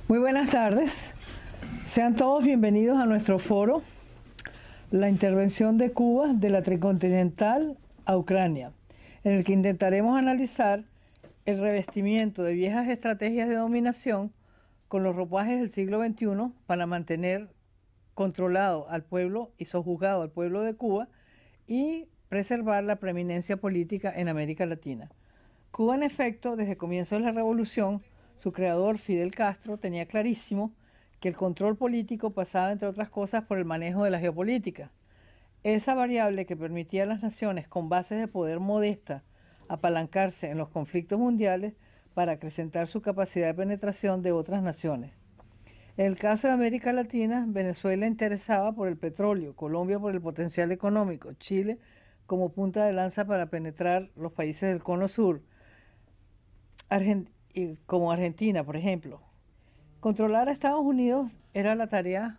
Muy buenas tardes. Sean todos bienvenidos a nuestro foro, la intervención de Cuba de la tricontinental a Ucrania, en el que intentaremos analizar el revestimiento de viejas estrategias de dominación con los ropajes del siglo XXI para mantener controlado al pueblo y sojuzgado al pueblo de Cuba y preservar la preeminencia política en América Latina. Cuba, en efecto, desde comienzos de la revolución, su creador, Fidel Castro, tenía clarísimo que el control político pasaba, entre otras cosas, por el manejo de la geopolítica. Esa variable que permitía a las naciones con bases de poder modesta apalancarse en los conflictos mundiales para acrecentar su capacidad de penetración de otras naciones. En el caso de América Latina, Venezuela interesaba por el petróleo, Colombia por el potencial económico, Chile como punta de lanza para penetrar los países del Cono Sur, como Argentina, por ejemplo. Controlar a Estados Unidos era la tarea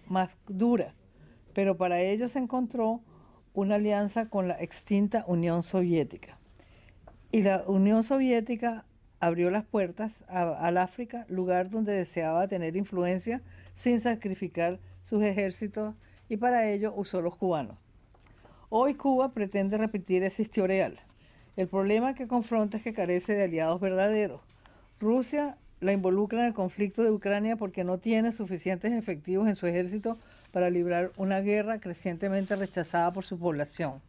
más dura, pero para ello se encontró una alianza con la extinta Unión Soviética. Y la Unión Soviética abrió las puertas al África, lugar donde deseaba tener influencia sin sacrificar sus ejércitos, y para ello usó los cubanos. Hoy Cuba pretende repetir ese historial. El problema que confronta es que carece de aliados verdaderos. Rusia la involucra en el conflicto de Ucrania porque no tiene suficientes efectivos en su ejército para librar una guerra crecientemente rechazada por su población.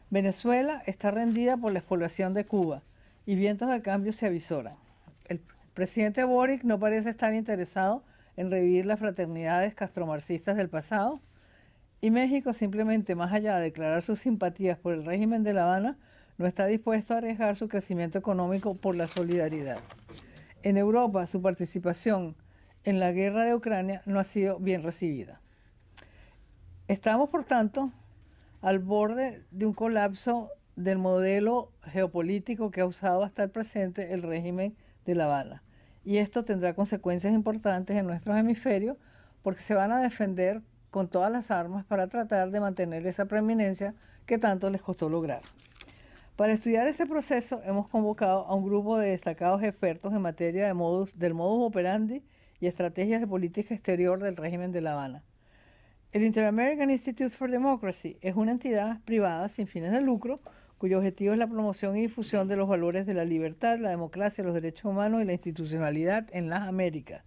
Venezuela está rendida por la exploración de Cuba y vientos de cambio se avisoran. El presidente Boric no parece estar interesado en revivir las fraternidades castromarxistas del pasado, y México, simplemente, más allá de declarar sus simpatías por el régimen de La Habana, no está dispuesto a arriesgar su crecimiento económico por la solidaridad. En Europa, su participación en la guerra de Ucrania no ha sido bien recibida. Estamos, por tanto, al borde de un colapso del modelo geopolítico que ha usado hasta el presente el régimen de La Habana. Y esto tendrá consecuencias importantes en nuestros hemisferios porque se van a defender con todas las armas para tratar de mantener esa preeminencia que tanto les costó lograr. Para estudiar este proceso hemos convocado a un grupo de destacados expertos en materia del modus operandi y estrategias de política exterior del régimen de La Habana. El Inter-American Institute for Democracy es una entidad privada sin fines de lucro cuyo objetivo es la promoción y difusión de los valores de la libertad, la democracia, los derechos humanos y la institucionalidad en las Américas.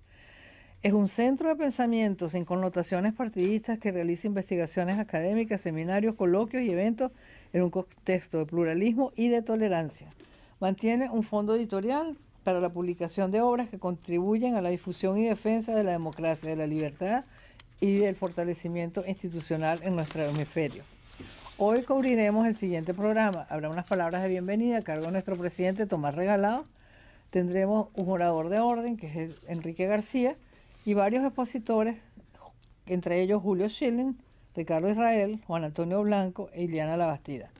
Es un centro de pensamiento sin connotaciones partidistas que realiza investigaciones académicas, seminarios, coloquios y eventos en un contexto de pluralismo y de tolerancia. Mantiene un fondo editorial para la publicación de obras que contribuyen a la difusión y defensa de la democracia, de la libertad y del fortalecimiento institucional en nuestro hemisferio. Hoy cubriremos el siguiente programa. Habrá unas palabras de bienvenida a cargo de nuestro presidente Tomás Regalado. Tendremos un orador de orden, que es Enrique García, y varios expositores, entre ellos Julio Schilling, Ricardo Israel, Juan Antonio Blanco e Ileana Labastida.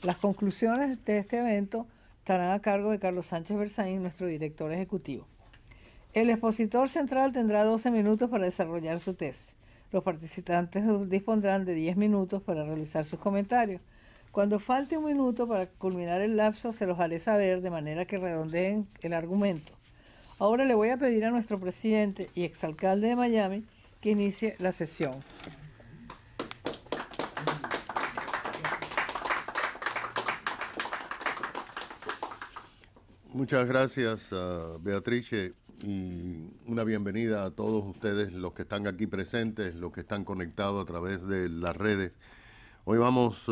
Las conclusiones de este evento estarán a cargo de Carlos Sánchez Berzaín, nuestro director ejecutivo. El expositor central tendrá 12 minutos para desarrollar su tesis. Los participantes dispondrán de 10 minutos para realizar sus comentarios. Cuando falte un minuto para culminar el lapso, se los haré saber de manera que redondeen el argumento. Ahora le voy a pedir a nuestro presidente y exalcalde de Miami que inicie la sesión. Muchas gracias, Beatrice, y una bienvenida a todos ustedes, los que están aquí presentes, los que están conectados a través de las redes. Hoy vamos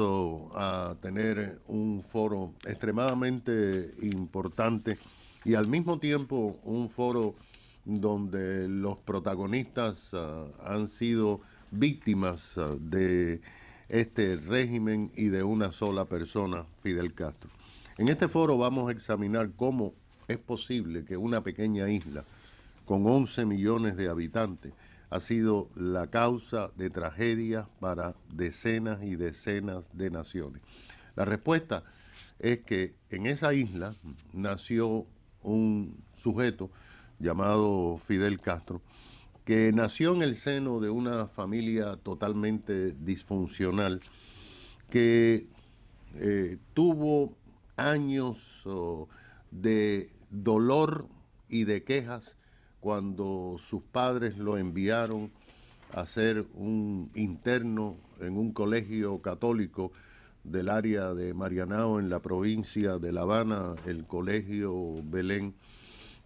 a tener un foro extremadamente importante y al mismo tiempo un foro donde los protagonistas han sido víctimas de este régimen y de una sola persona, Fidel Castro. En este foro vamos a examinar cómo es posible que una pequeña isla con 11 millones de habitantes ha sido la causa de tragedias para decenas y decenas de naciones. La respuesta es que en esa isla nació un sujeto llamado Fidel Castro, que nació en el seno de una familia totalmente disfuncional, que tuvo años de dolor y de quejas cuando sus padres lo enviaron a ser un interno en un colegio católico del área de Marianao, en la provincia de La Habana, el Colegio Belén.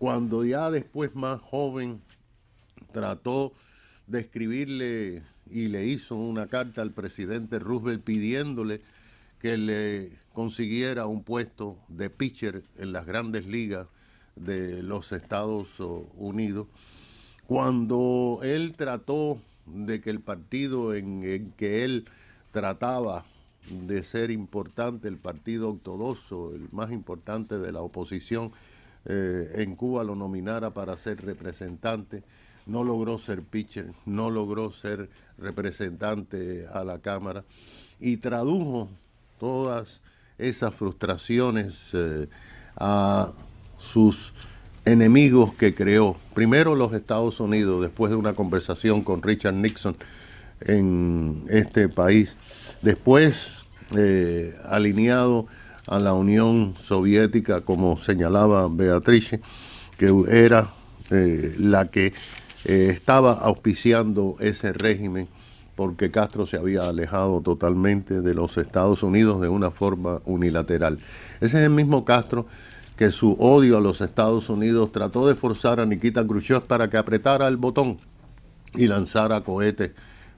Cuando ya después, más joven, trató de escribirle y le hizo una carta al presidente Roosevelt pidiéndole que le consiguiera un puesto de pitcher en las grandes ligas de los Estados Unidos. Cuando él trató de que el partido en que él trataba de ser importante, el partido ortodoxo, el más importante de la oposición en Cuba, lo nominara para ser representante, no logró ser pitcher, no logró ser representante a la Cámara, y tradujo todas esas frustraciones a sus enemigos que creó. Primero los Estados Unidos, después de una conversación con Richard Nixon en este país. Después, alineado a la Unión Soviética, como señalaba Beatrice, que era la que estaba auspiciando ese régimen, porque Castro se había alejado totalmente de los Estados Unidos de una forma unilateral. Ese es el mismo Castro que su odio a los Estados Unidos trató de forzar a Nikita Khrushchev para que apretara el botón y lanzara cohetes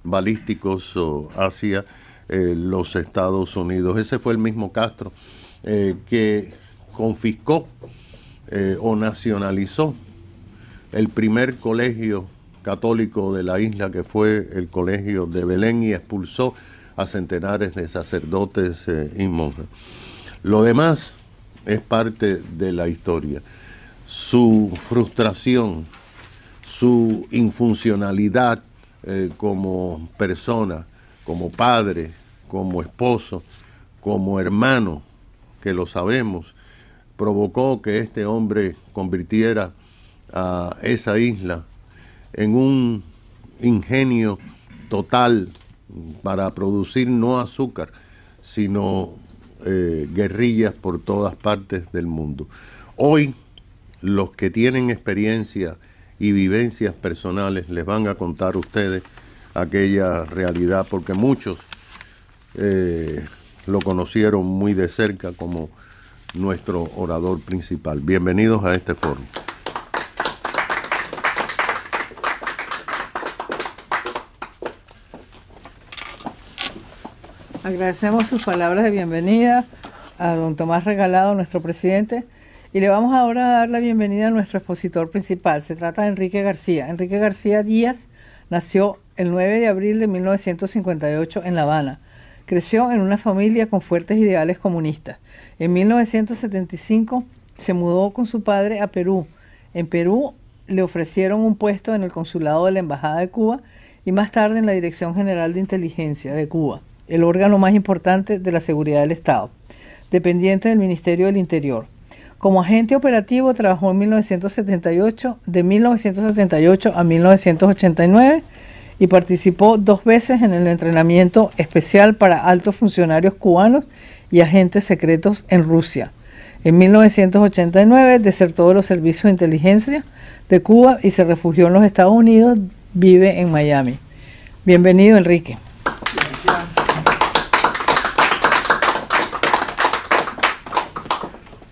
balísticos hacia los Estados Unidos. Ese fue el mismo Castro que confiscó o nacionalizó el primer colegio católico de la isla, que fue el Colegio de Belén, y expulsó a centenares de sacerdotes y monjas. Lo demás es parte de la historia. Su frustración, su infuncionalidad como persona, como padre, como esposo, como hermano, que lo sabemos, provocó que este hombre convirtiera a esa isla en un ingenio total para producir no azúcar, sino guerrillas por todas partes del mundo. Hoy, los que tienen experiencia y vivencias personales les van a contar a ustedes aquella realidad, porque muchos lo conocieron muy de cerca como nuestro orador principal. Bienvenidos a este foro. Agradecemos sus palabras de bienvenida a don Tomás Regalado, nuestro presidente, y le vamos ahora a dar la bienvenida a nuestro expositor principal. Se trata de Enrique García. Enrique García Díaz nació el 9 de abril de 1958 en La Habana. Creció en una familia con fuertes ideales comunistas. En 1975 se mudó con su padre a Perú. En Perú le ofrecieron un puesto en el consulado de la Embajada de Cuba y más tarde en la Dirección General de Inteligencia de Cuba, el órgano más importante de la seguridad del Estado, dependiente del Ministerio del Interior. Como agente operativo trabajó en 1978, de 1978 a 1989, y participó 2 veces en el entrenamiento especial para altos funcionarios cubanos y agentes secretos en Rusia. En 1989 desertó de los servicios de inteligencia de Cuba y se refugió en los Estados Unidos. Vive en Miami. Bienvenido, Enrique.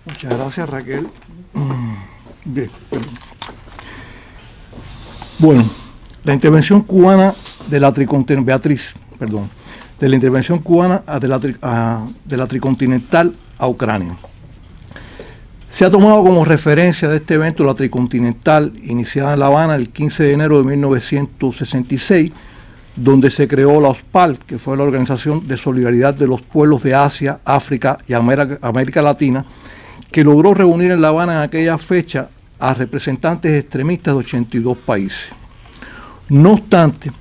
Muchas gracias, Raquel. Bien, bueno, la intervención cubana de la intervención cubana de la tricontinental a Ucrania. Se ha tomado como referencia de este evento la tricontinental, iniciada en La Habana el 15 de enero de 1966, donde se creó la OSPAL, que fue la Organización de Solidaridad de los Pueblos de Asia, África y América Latina, que logró reunir en La Habana en aquella fecha a representantes extremistas de 82 países. No obstante,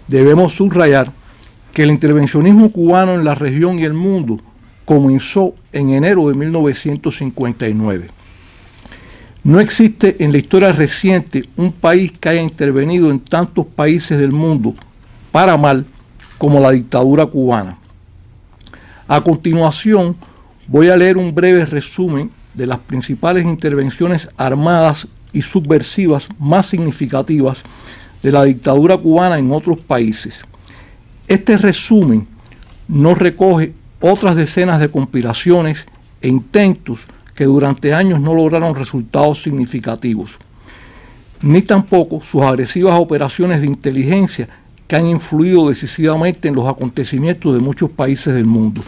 debemos subrayar que el intervencionismo cubano en la región y el mundo comenzó en enero de 1959. No existe en la historia reciente un país que haya intervenido en tantos países del mundo para mal como la dictadura cubana. A continuación, voy a leer un breve resumen de las principales intervenciones armadas y subversivas más significativas de la dictadura cubana en otros países. Este resumen no recoge otras decenas de conspiraciones e intentos que durante años no lograron resultados significativos, ni tampoco sus agresivas operaciones de inteligencia que han influido decisivamente en los acontecimientos de muchos países del mundo.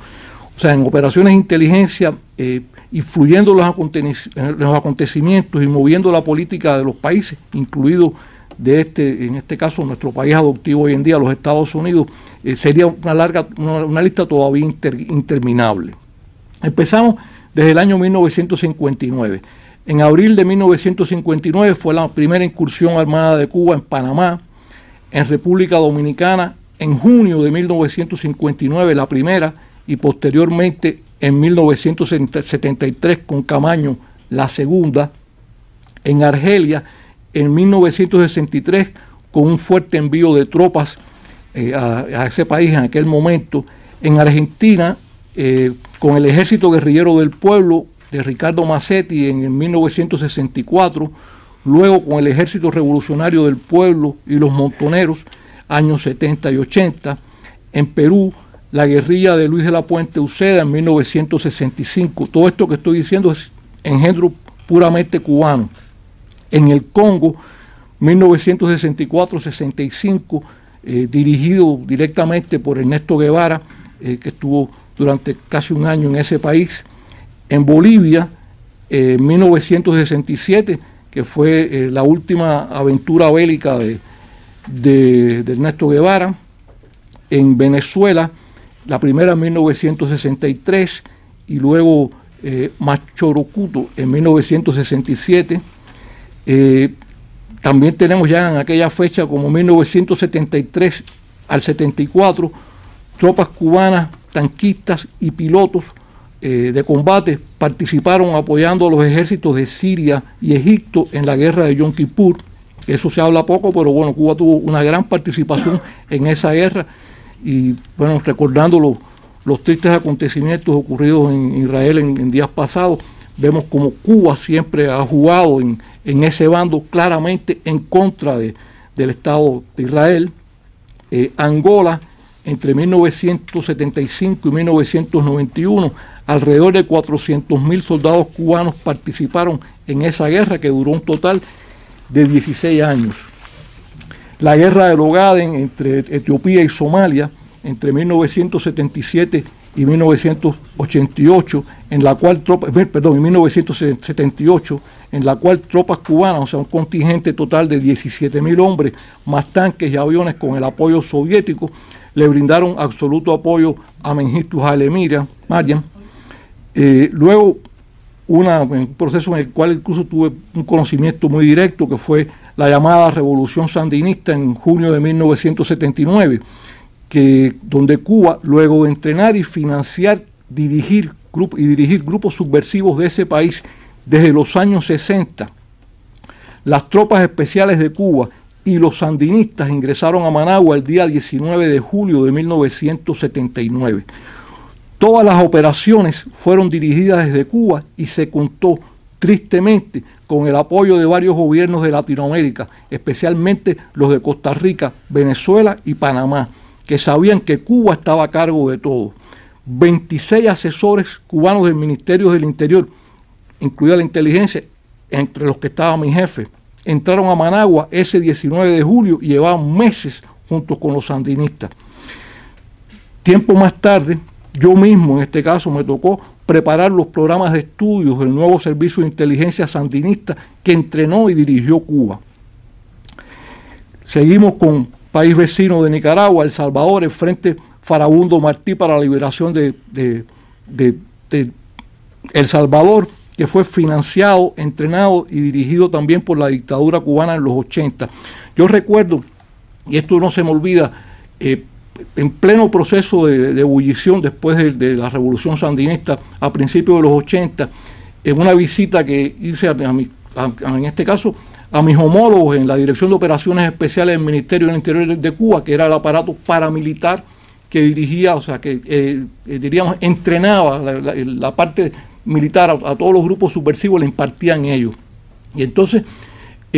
O sea, en operaciones de inteligencia, influyendo en los acontecimientos y moviendo la política de los países, incluido en este caso nuestro país adoptivo hoy en día, los Estados Unidos, sería una lista todavía interminable. Empezamos desde el año 1959. En abril de 1959 fue la primera incursión armada de Cuba en Panamá, en República Dominicana, en junio de 1959 la primera, y posteriormente en 1973 con Camaño la segunda, en Argelia en 1963 con un fuerte envío de tropas a ese país en aquel momento, en Argentina con el Ejército Guerrillero del Pueblo de Ricardo Massetti en 1964, luego con el Ejército Revolucionario del Pueblo y los Montoneros, años 70 y 80, en Perú, la guerrilla de Luis de la Puente Uceda en 1965. Todo esto que estoy diciendo es engendro puramente cubano. En el Congo, 1964-65, dirigido directamente por Ernesto Guevara, que estuvo durante casi un año en ese país. En Bolivia, 1967, que fue la última aventura bélica de Ernesto Guevara. En Venezuela, la primera en 1963 y luego Machorocuto en 1967. También tenemos ya en aquella fecha, como 1973 al 74, tropas cubanas, tanquistas y pilotos de combate participaron apoyando a los ejércitos de Siria y Egipto en la guerra de Yom Kippur. Eso se habla poco, pero bueno, Cuba tuvo una gran participación en esa guerra. Y bueno, recordando los tristes acontecimientos ocurridos en Israel en días pasados, vemos como Cuba siempre ha jugado en ese bando claramente en contra del Estado de Israel. Angola, entre 1975 y 1991, alrededor de 400.000 soldados cubanos participaron en esa guerra que duró un total de 16 años. La guerra del Ogaden entre Etiopía y Somalia, entre 1977 y 1988, en la cual 1978, en la cual tropas cubanas, o sea, un contingente total de 17.000 hombres, más tanques y aviones con el apoyo soviético, le brindaron absoluto apoyo a Mengistu Haile Mariam. Luego, un proceso en el cual incluso tuve un conocimiento muy directo, que fue la llamada Revolución Sandinista en junio de 1979, donde Cuba, luego de entrenar y financiar, dirigir grupos subversivos de ese país desde los años 60, las tropas especiales de Cuba y los sandinistas ingresaron a Managua el día 19 de julio de 1979. Todas las operaciones fueron dirigidas desde Cuba y se contó tristemente con el apoyo de varios gobiernos de Latinoamérica, especialmente los de Costa Rica, Venezuela y Panamá, que sabían que Cuba estaba a cargo de todo. 26 asesores cubanos del Ministerio del Interior, incluida la inteligencia, entre los que estaba mi jefe, entraron a Managua ese 19 de julio y llevaban meses junto con los sandinistas. Tiempo más tarde, yo mismo en este caso me tocó preparar los programas de estudios del nuevo servicio de inteligencia sandinista que entrenó y dirigió Cuba. Seguimos con país vecino de Nicaragua, El Salvador, el Frente Farabundo Martí para la Liberación de El Salvador, que fue financiado, entrenado y dirigido también por la dictadura cubana en los 80. Yo recuerdo, y esto no se me olvida, en pleno proceso de ebullición después de la Revolución Sandinista a principios de los 80, en una visita que hice en este caso a mis homólogos en la Dirección de Operaciones Especiales del Ministerio del Interior de Cuba, que era el aparato paramilitar que dirigía, o sea, que diríamos entrenaba la parte militar a todos los grupos subversivos, le impartían ellos. Y entonces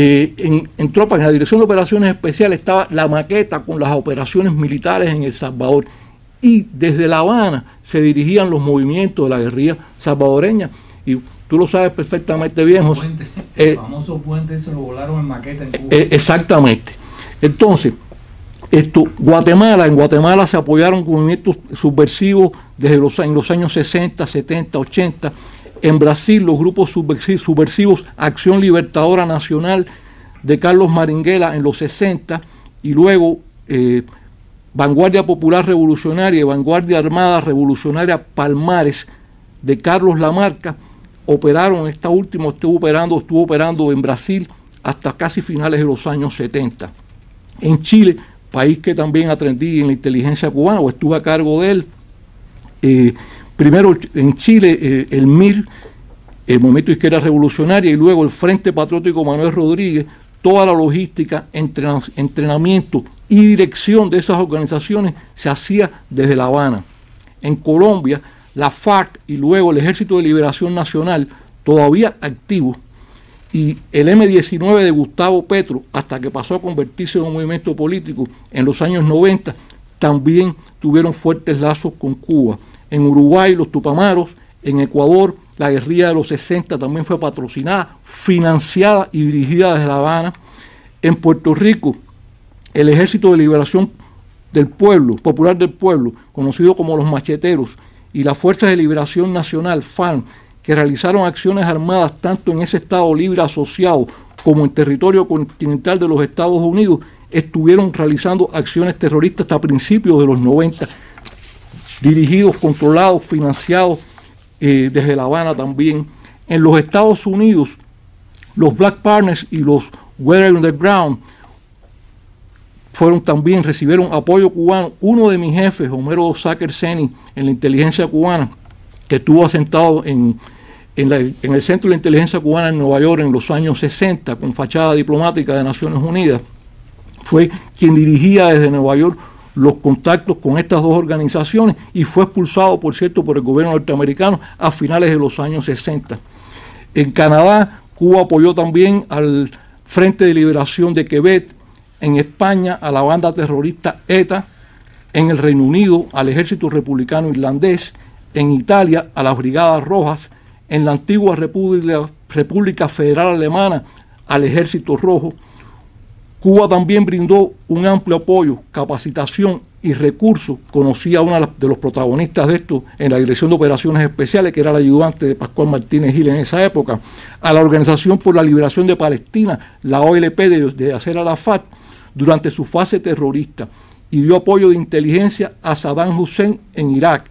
en tropas, en la Dirección de Operaciones Especiales, estaba la maqueta con las operaciones militares en El Salvador. Y desde La Habana se dirigían los movimientos de la guerrilla salvadoreña. Y tú lo sabes perfectamente bien, José. El famoso puente se lo volaron en maqueta en Cuba. Exactamente. Entonces, en Guatemala se apoyaron movimientos subversivos desde en los años 60, 70, 80. En Brasil, los grupos subversivos Acción Libertadora Nacional de Carlos Maringuela en los 60, y luego Vanguardia Popular Revolucionaria y Vanguardia Armada Revolucionaria Palmares de Carlos Lamarca operaron. Esta última estuvo operando en Brasil hasta casi finales de los años 70. En Chile, país que también atendí en la inteligencia cubana o estuve a cargo de él, primero en Chile el MIR, el Movimiento de Izquierda Revolucionaria, y luego el Frente Patriótico Manuel Rodríguez, toda la logística, entrenamiento y dirección de esas organizaciones se hacía desde La Habana. En Colombia, la FARC y luego el Ejército de Liberación Nacional, todavía activos, y el M-19 de Gustavo Petro, hasta que pasó a convertirse en un movimiento político en los años 90, también tuvieron fuertes lazos con Cuba. En Uruguay, los Tupamaros. En Ecuador, la guerrilla de los 60 también fue patrocinada, financiada y dirigida desde La Habana. En Puerto Rico, el Ejército de Liberación del Pueblo, Popular del Pueblo, conocido como los Macheteros, y las Fuerzas de Liberación Nacional, FARN, que realizaron acciones armadas tanto en ese Estado Libre Asociado como en territorio continental de los Estados Unidos, estuvieron realizando acciones terroristas hasta principios de los 90, dirigidos, controlados, financiados desde La Habana también. En los Estados Unidos, los Black Partners y los Weather Underground recibieron apoyo cubano. Uno de mis jefes, Homero Sáker Seni, en la inteligencia cubana, que estuvo asentado en el Centro de la Inteligencia Cubana en Nueva York en los años 60, con fachada diplomática de Naciones Unidas, fue quien dirigía desde Nueva York los contactos con estas dos organizaciones y fue expulsado, por cierto, por el gobierno norteamericano a finales de los años 60. En Canadá, Cuba apoyó también al Frente de Liberación de Quebec, en España a la banda terrorista ETA, en el Reino Unido al Ejército Republicano Irlandés, en Italia a las Brigadas Rojas, en la antigua República Federal Alemana al Ejército Rojo. Cuba también brindó un amplio apoyo, capacitación y recursos. Conocí a uno de los protagonistas de esto en la Dirección de Operaciones Especiales, que era el ayudante de Pascual Martínez Gil en esa época, a la Organización por la Liberación de Palestina, la OLP de Yasser Arafat, durante su fase terrorista, y dio apoyo de inteligencia a Saddam Hussein en Irak.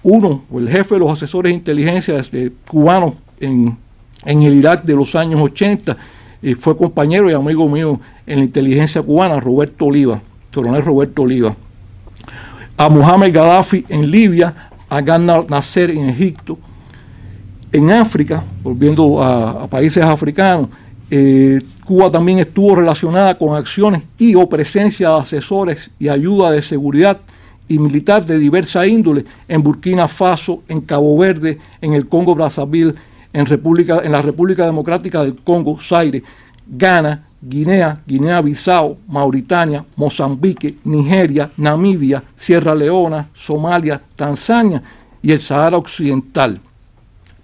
El jefe de los asesores de inteligencia cubanos en el Irak de los años 80, fue compañero y amigo mío en la inteligencia cubana, Roberto Oliva, coronel Roberto Oliva. A Mohamed Gaddafi en Libia, a Gamal Nasser en Egipto. En África, volviendo a países africanos, Cuba también estuvo relacionada con acciones y o presencia de asesores y ayuda de seguridad y militar de diversa índole en Burkina Faso, en Cabo Verde, en el Congo Brazzaville, en la República Democrática del Congo, Zaire, Ghana, Guinea-Bissau, Mauritania, Mozambique, Nigeria, Namibia, Sierra Leona, Somalia, Tanzania y el Sahara Occidental.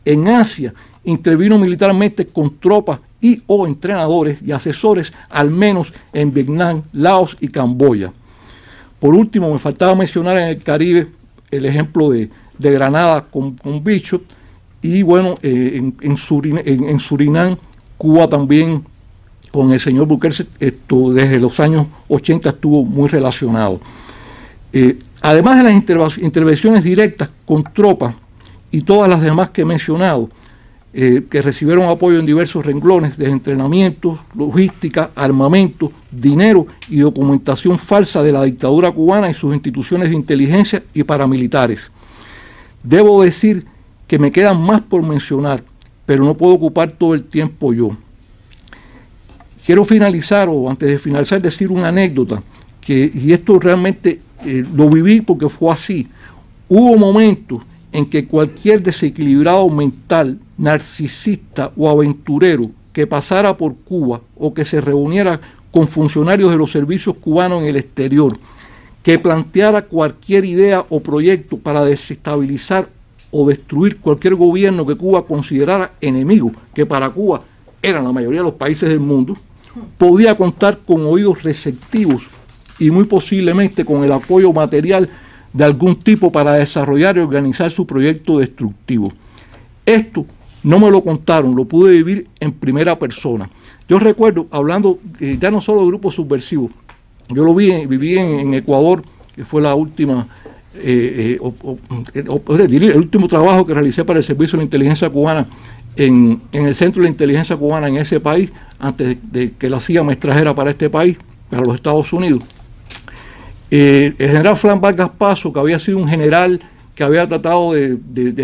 En Asia intervino militarmente con tropas y o entrenadores y asesores, al menos en Vietnam, Laos y Camboya. Por último, me faltaba mencionar en el Caribe el ejemplo de Granada con Bishop, y bueno, en Surinam, Cuba también con el señor Bukele, desde los años 80 estuvo muy relacionado. Además de las intervenciones directas con tropas y todas las demás que he mencionado, que recibieron apoyo en diversos renglones, de entrenamiento, logística, armamento, dinero y documentación falsa de la dictadura cubana y sus instituciones de inteligencia y paramilitares. Debo decir que me quedan más por mencionar, pero no puedo ocupar todo el tiempo yo. Quiero finalizar, o antes de finalizar, decir una anécdota, y esto realmente lo viví porque fue así. Hubo momentos en que cualquier desequilibrado mental, narcisista o aventurero que pasara por Cuba o que se reuniera con funcionarios de los servicios cubanos en el exterior, que planteara cualquier idea o proyecto para desestabilizar o destruir cualquier gobierno que Cuba considerara enemigo, que para Cuba eran la mayoría de los países del mundo, podía contar con oídos receptivos y muy posiblemente con el apoyo material de algún tipo para desarrollar y organizar su proyecto destructivo. Esto no me lo contaron, lo pude vivir en primera persona. Yo recuerdo, hablando ya no solo de grupos subversivos, yo lo viví en Ecuador, que fue la última, el último trabajo que realicé para el Servicio de la Inteligencia Cubana en el Centro de la Inteligencia Cubana en ese país, antes de que la CIA me extrajera para este país, para los Estados Unidos. El general Fran Vargas Paso, que había sido un general que había tratado de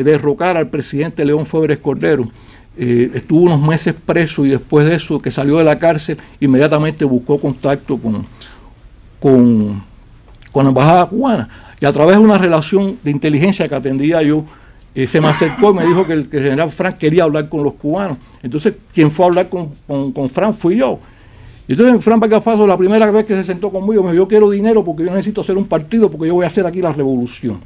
derrocar al presidente León Febres Cordero, estuvo unos meses preso y después de eso, que salió de la cárcel, inmediatamente buscó contacto con la embajada cubana, y a través de una relación de inteligencia que atendía yo, se me acercó y me dijo que el general Frank quería hablar con los cubanos. Entonces, quien fue a hablar con Frank fui yo. Y entonces Fran Vargas Paso, la primera vez que se sentó conmigo, me dijo: yo quiero dinero porque yo necesito hacer un partido, porque yo voy a hacer aquí la revolución.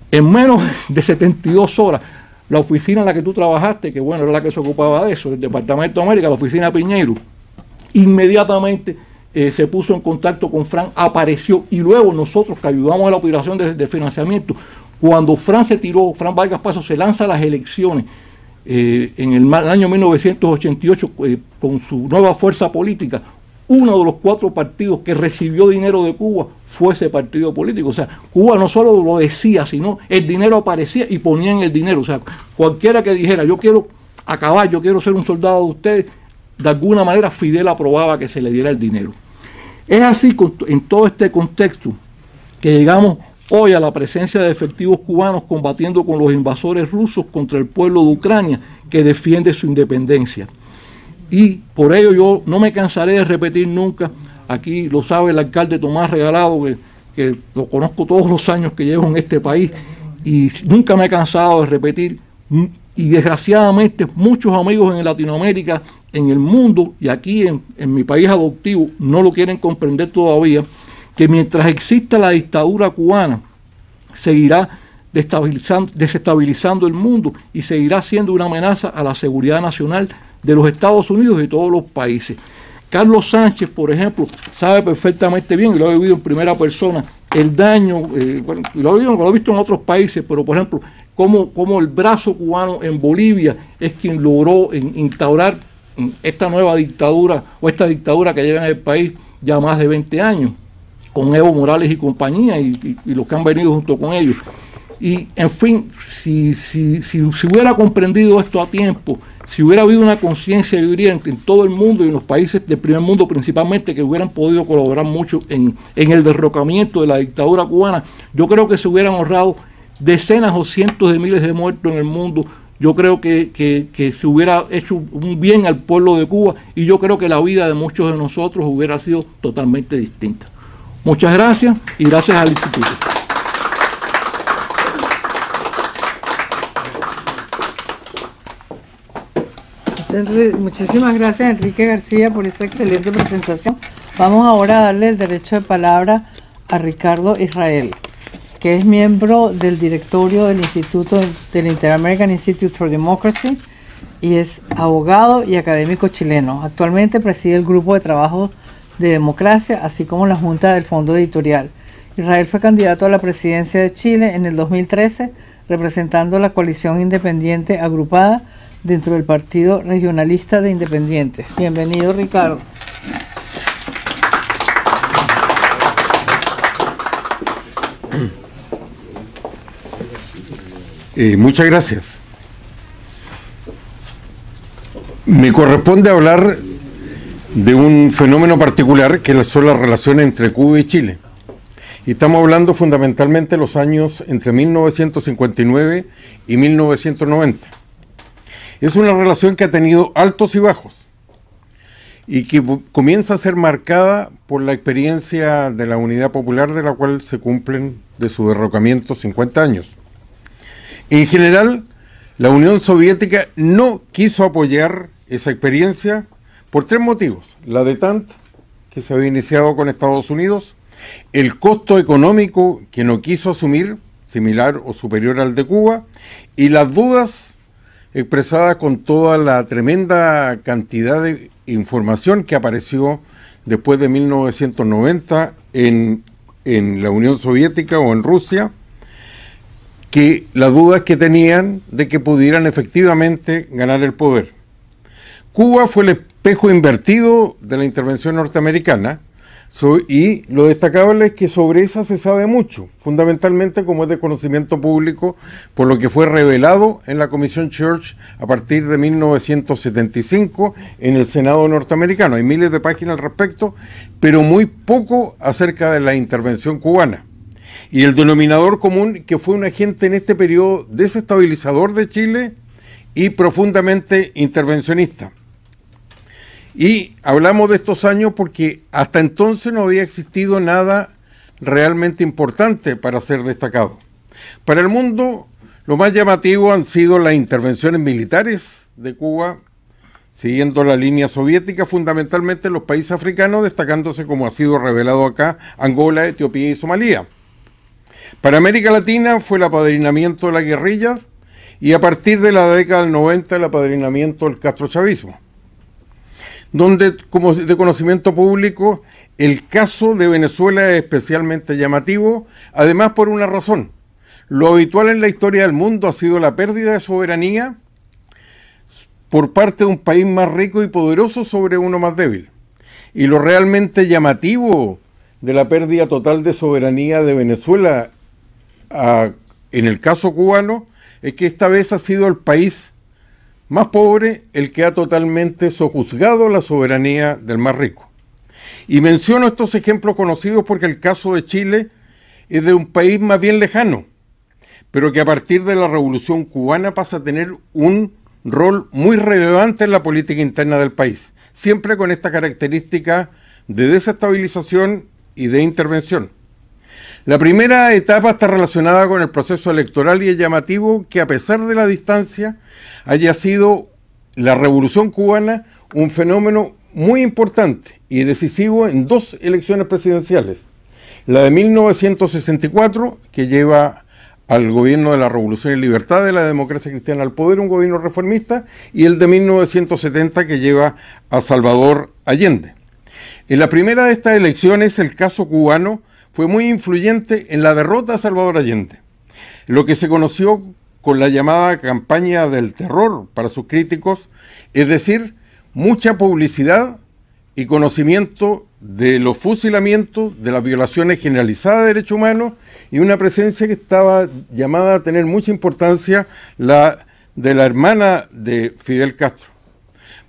En menos de 72 horas, la oficina en la que tú trabajaste, que bueno, era la que se ocupaba de eso, el Departamento de América, la oficina Piñeiro, inmediatamente se puso en contacto con Fran, apareció, y luego nosotros que ayudamos a la operación de financiamiento, cuando Fran Vargas Paso se lanza a las elecciones en el año 1988 con su nueva fuerza política, uno de los 4 partidos que recibió dinero de Cuba fue ese partido político. O sea, Cuba no solo lo decía, sino el dinero aparecía y ponían el dinero. O sea, cualquiera que dijera: yo quiero acabar, yo quiero ser un soldado de ustedes, de alguna manera Fidel aprobaba que se le diera el dinero. Es así, en todo este contexto, que llegamos hoy a la presencia de efectivos cubanos combatiendo con los invasores rusos contra el pueblo de Ucrania que defiende su independencia. Y por ello yo no me cansaré de repetir nunca, aquí lo sabe el alcalde Tomás Regalado, que lo conozco todos los años que llevo en este país, y nunca me he cansado de repetir, y desgraciadamente muchos amigos en Latinoamérica, en el mundo y aquí en mi país adoptivo no lo quieren comprender todavía, que mientras exista la dictadura cubana seguirá desestabilizando el mundo y seguirá siendo una amenaza a la seguridad nacional de los Estados Unidos y de todos los países. Carlos Sánchez, por ejemplo, sabe perfectamente bien, y lo he vivido en primera persona, el daño, lo he visto en otros países, pero por ejemplo, cómo el brazo cubano en Bolivia es quien logró instaurar esta nueva dictadura, o esta dictadura que lleva en el país ya más de 20 años, con Evo Morales y compañía, y los que han venido junto con ellos. Y, en fin, si hubiera comprendido esto a tiempo, si hubiera habido una conciencia viviente en todo el mundo y en los países del primer mundo principalmente, que hubieran podido colaborar mucho en el derrocamiento de la dictadura cubana, yo creo que se hubieran ahorrado decenas o cientos de miles de muertos en el mundo. Yo creo que se hubiera hecho un bien al pueblo de Cuba, y yo creo que la vida de muchos de nosotros hubiera sido totalmente distinta. Muchas gracias, y gracias al Instituto. Muchísimas gracias, Enrique García, por esta excelente presentación. Vamos ahora a darle el derecho de palabra a Ricardo Israel, que es miembro del directorio del Instituto del Inter-American Institute for Democracy y es abogado y académico chileno. Actualmente preside el grupo de trabajo de democracia, así como la Junta del Fondo Editorial. Israel fue candidato a la presidencia de Chile en el 2013, representando la coalición independiente agrupada dentro del Partido Regionalista de Independientes. Bienvenido, Ricardo. Muchas gracias. Me corresponde hablar de un fenómeno particular que son las relaciones entre Cuba y Chile. Y estamos hablando fundamentalmente de los años entre 1959 y 1990. Es una relación que ha tenido altos y bajos y que comienza a ser marcada por la experiencia de la Unidad Popular, de la cual se cumplen de su derrocamiento 50 años. En general, la Unión Soviética no quiso apoyar esa experiencia por tres motivos. La detente, que se había iniciado con Estados Unidos, el costo económico que no quiso asumir, similar o superior al de Cuba, y las dudas expresadas con toda la tremenda cantidad de información que apareció después de 1990 en la Unión Soviética o en Rusia, que las dudas que tenían de que pudieran efectivamente ganar el poder. Cuba fue el espejo invertido de la intervención norteamericana, y lo destacable es que sobre esa se sabe mucho, fundamentalmente como es de conocimiento público, por lo que fue revelado en la Comisión Church a partir de 1975 en el Senado norteamericano. Hay miles de páginas al respecto, pero muy poco acerca de la intervención cubana. Y el denominador común, que fue un agente en este periodo desestabilizador de Chile y profundamente intervencionista. Y hablamos de estos años porque hasta entonces no había existido nada realmente importante para ser destacado. Para el mundo, lo más llamativo han sido las intervenciones militares de Cuba, siguiendo la línea soviética, fundamentalmente en los países africanos, destacándose, como ha sido revelado acá, Angola, Etiopía y Somalia. Para América Latina fue el apadrinamiento de la guerrilla y a partir de la década del 90 el apadrinamiento del castrochavismo, donde, como de conocimiento público, el caso de Venezuela es especialmente llamativo, además por una razón. Lo habitual en la historia del mundo ha sido la pérdida de soberanía por parte de un país más rico y poderoso sobre uno más débil. Y lo realmente llamativo de la pérdida total de soberanía de Venezuela en el caso cubano es que esta vez ha sido el país más pobre el que ha totalmente sojuzgado la soberanía del más rico. Y menciono estos ejemplos conocidos porque el caso de Chile es de un país más bien lejano, pero que a partir de la Revolución Cubana pasa a tener un rol muy relevante en la política interna del país, siempre con esta característica de desestabilización y de intervención. La primera etapa está relacionada con el proceso electoral y es llamativo que a pesar de la distancia haya sido la Revolución Cubana un fenómeno muy importante y decisivo en dos elecciones presidenciales. La de 1964, que lleva al gobierno de la Revolución y Libertad de la Democracia Cristiana al poder, un gobierno reformista, y el de 1970, que lleva a Salvador Allende. En la primera de estas elecciones, el caso cubano fue muy influyente en la derrota de Salvador Allende, lo que se conoció con la llamada campaña del terror para sus críticos, es decir, mucha publicidad y conocimiento de los fusilamientos, de las violaciones generalizadas de derechos humanos y una presencia que estaba llamada a tener mucha importancia, la de la hermana de Fidel Castro.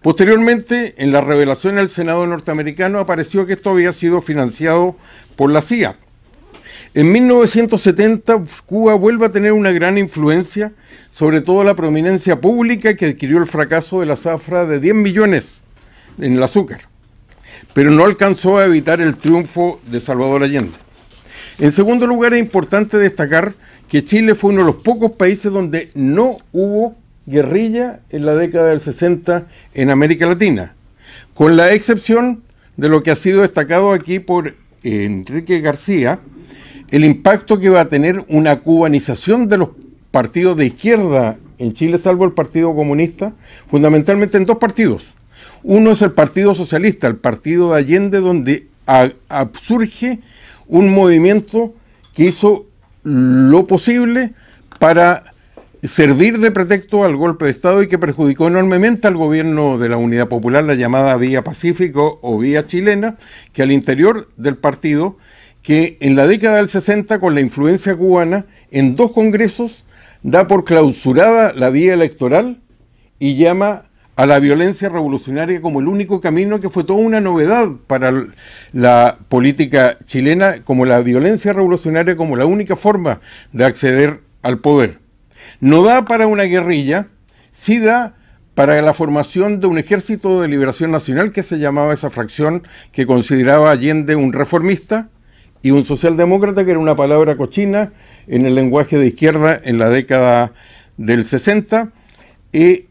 Posteriormente, en la revelación del Senado norteamericano apareció que esto había sido financiado por la CIA. En 1970, Cuba vuelve a tener una gran influencia, sobre todo la prominencia pública que adquirió el fracaso de la zafra de 10 millones en el azúcar, pero no alcanzó a evitar el triunfo de Salvador Allende. En segundo lugar, es importante destacar que Chile fue uno de los pocos países donde no hubo guerrilla en la década del 60 en América Latina, con la excepción de lo que ha sido destacado aquí por Enrique García, el impacto que va a tener una cubanización de los partidos de izquierda en Chile, salvo el Partido Comunista, fundamentalmente en dos partidos. Uno es el Partido Socialista, el partido de Allende, donde surge un movimiento que hizo lo posible para servir de pretexto al golpe de Estado y que perjudicó enormemente al gobierno de la Unidad Popular, la llamada Vía Pacífico o Vía Chilena, que al interior del partido, que en la década del 60, con la influencia cubana, en dos congresos da por clausurada la vía electoral y llama a la violencia revolucionaria como el único camino, que fue toda una novedad para la política chilena, como la violencia revolucionaria como la única forma de acceder al poder. No da para una guerrilla, sí da para la formación de un ejército de liberación nacional, que se llamaba esa fracción, que consideraba a Allende un reformista y un socialdemócrata, que era una palabra cochina en el lenguaje de izquierda en la década del 60, y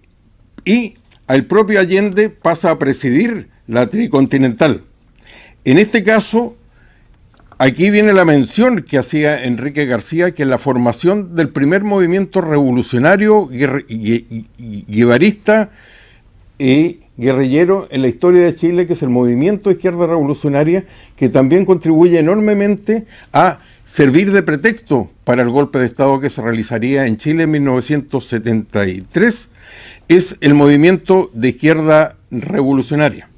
el propio Allende pasa a presidir la Tricontinental. En este caso, aquí viene la mención que hacía Enrique García, que la formación del primer movimiento revolucionario guevarista y guerrillero en la historia de Chile, que es el movimiento de izquierda revolucionaria, que también contribuye enormemente a servir de pretexto para el golpe de Estado que se realizaría en Chile en 1973, es el movimiento de izquierda revolucionaria.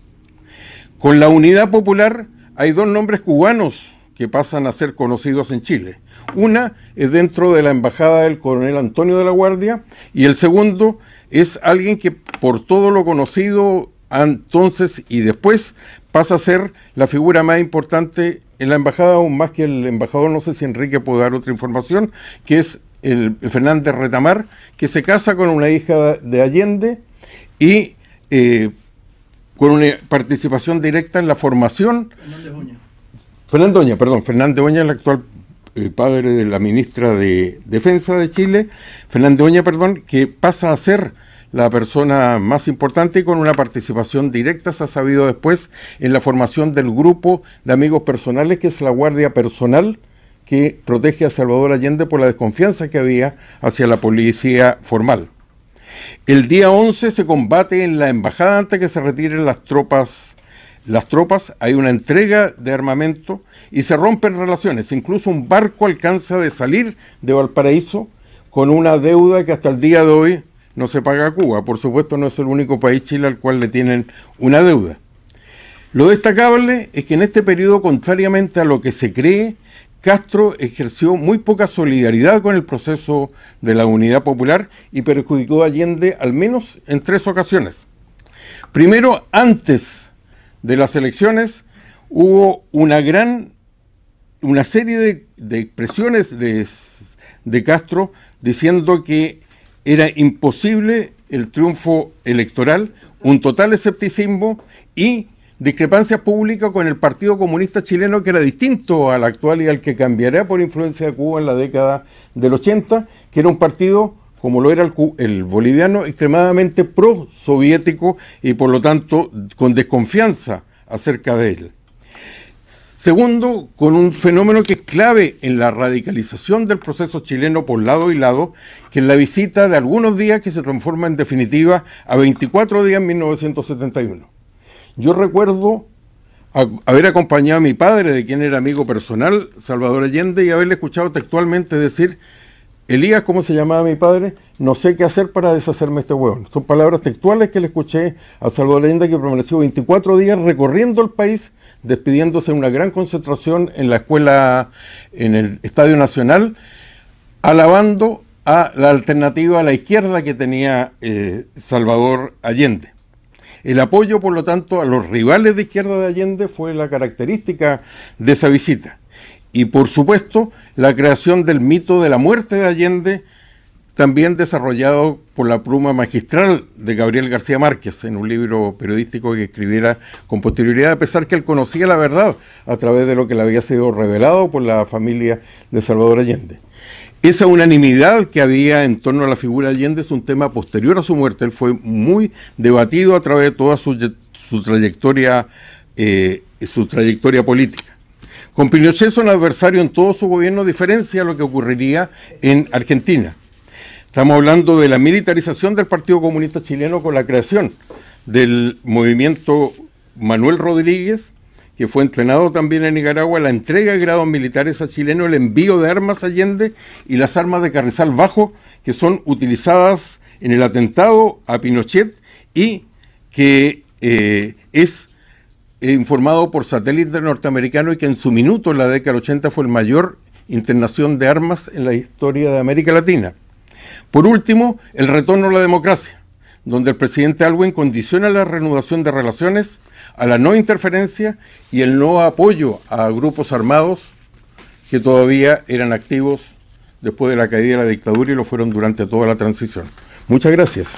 Con la Unidad Popular hay dos nombres cubanos que pasan a ser conocidos en Chile. Una es dentro de la embajada del coronel Antonio de la Guardia, y el segundo es alguien que por todo lo conocido entonces y después pasa a ser la figura más importante en la embajada, aún más que el embajador. No sé si Enrique puede dar otra información, que es el Fernández Retamar, que se casa con una hija de Allende y con una participación directa en la formación. Fernández Oña, el actual padre de la ministra de Defensa de Chile, Fernández Oña, que pasa a ser la persona más importante y con una participación directa, se ha sabido después, en la formación del grupo de amigos personales, que es la Guardia Personal, que protege a Salvador Allende por la desconfianza que había hacia la policía formal. El día 11 se combate en la embajada antes que se retiren las tropas, hay una entrega de armamento y se rompen relaciones. Incluso un barco alcanza de salir de Valparaíso con una deuda que hasta el día de hoy no se paga a Cuba. Por supuesto, no es el único país, Chile, al cual le tienen una deuda. Lo destacable es que en este periodo, contrariamente a lo que se cree, Castro ejerció muy poca solidaridad con el proceso de la Unidad Popular y perjudicó a Allende al menos en 3 ocasiones. Primero, antes de las elecciones, hubo una serie de expresiones de Castro diciendo que era imposible el triunfo electoral, un total escepticismo y discrepancias públicas con el Partido Comunista Chileno, que era distinto al actual y al que cambiará por influencia de Cuba en la década del 80, que era un partido, como lo era el boliviano, extremadamente pro-soviético y por lo tanto con desconfianza acerca de él. Segundo, con un fenómeno que es clave en la radicalización del proceso chileno por lado y lado, que es la visita de algunos días que se transforma en definitiva a 24 días en 1971. Yo recuerdo haber acompañado a mi padre, de quien era amigo personal, Salvador Allende, y haberle escuchado textualmente decir: Elías, ¿cómo se llamaba mi padre? No sé qué hacer para deshacerme de este hueón. Son palabras textuales que le escuché a Salvador Allende, que permaneció 24 días recorriendo el país, despidiéndose en una gran concentración en la escuela, en el Estadio Nacional, alabando a la alternativa a la izquierda que tenía Salvador Allende. El apoyo, por lo tanto, a los rivales de izquierda de Allende fue la característica de esa visita. Y, por supuesto, la creación del mito de la muerte de Allende, también desarrollado por la pluma magistral de Gabriel García Márquez, en un libro periodístico que escribiera con posterioridad, a pesar que él conocía la verdad a través de lo que le había sido revelado por la familia de Salvador Allende. Esa unanimidad que había en torno a la figura de Allende es un tema posterior a su muerte. Él fue muy debatido a través de toda su trayectoria política. Con Pinochet son adversario en todo su gobierno, a diferencia de lo que ocurriría en Argentina. Estamos hablando de la militarización del Partido Comunista Chileno con la creación del movimiento Manuel Rodríguez, que fue entrenado también en Nicaragua, la entrega de grados militares a chilenos, el envío de armas a Allende y las armas de Carrizal Bajo, que son utilizadas en el atentado a Pinochet y que es informado por satélite norteamericano y que en su minuto, en la década 80, fue el mayor internación de armas en la historia de América Latina. Por último, el retorno a la democracia, donde el presidente Aylwin condiciona la reanudación de relaciones a la no interferencia y el no apoyo a grupos armados que todavía eran activos después de la caída de la dictadura y lo fueron durante toda la transición. Muchas gracias.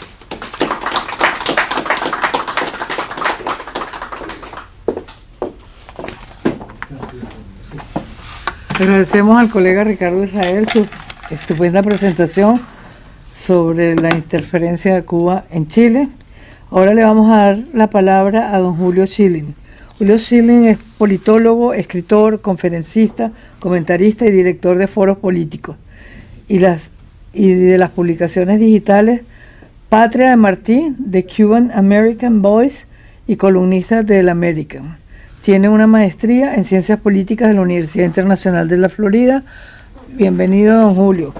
Agradecemos al colega Ricardo Israel su estupenda presentación sobre la interferencia de Cuba en Chile. Ahora le vamos a dar la palabra a don Julio Schilling. Julio Schilling es politólogo, escritor, conferencista, comentarista y director de foros políticos y de las publicaciones digitales Patria de Martí, The Cuban American Voice y columnista del American. Tiene una maestría en Ciencias Políticas de la Universidad Internacional de la Florida. Bienvenido, don Julio.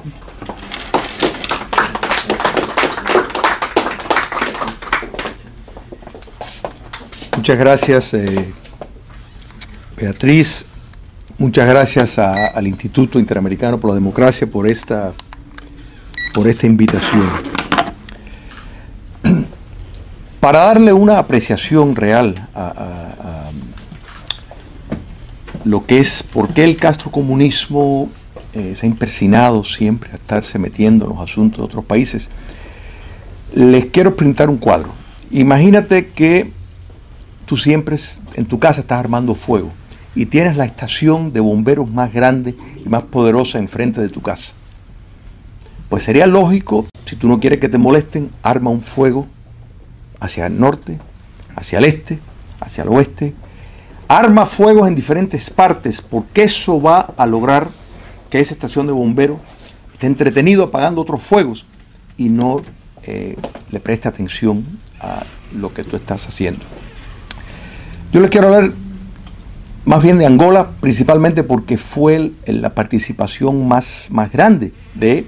Muchas gracias, Beatriz. Muchas gracias al Instituto Interamericano por la Democracia por esta invitación. Para darle una apreciación real a lo que es por qué el castrocomunismo se ha empecinado siempre a estarse metiendo en los asuntos de otros países, les quiero pintar un cuadro. Imagínate que tú siempre en tu casa estás armando fuego y tienes la estación de bomberos más grande y más poderosa enfrente de tu casa. Pues sería lógico, si tú no quieres que te molesten, arma un fuego hacia el norte, hacia el este, hacia el oeste. Arma fuegos en diferentes partes, porque eso va a lograr que esa estación de bomberos esté entretenido apagando otros fuegos y no le preste atención a lo que tú estás haciendo. Yo les quiero hablar más bien de Angola, principalmente porque fue la participación más grande de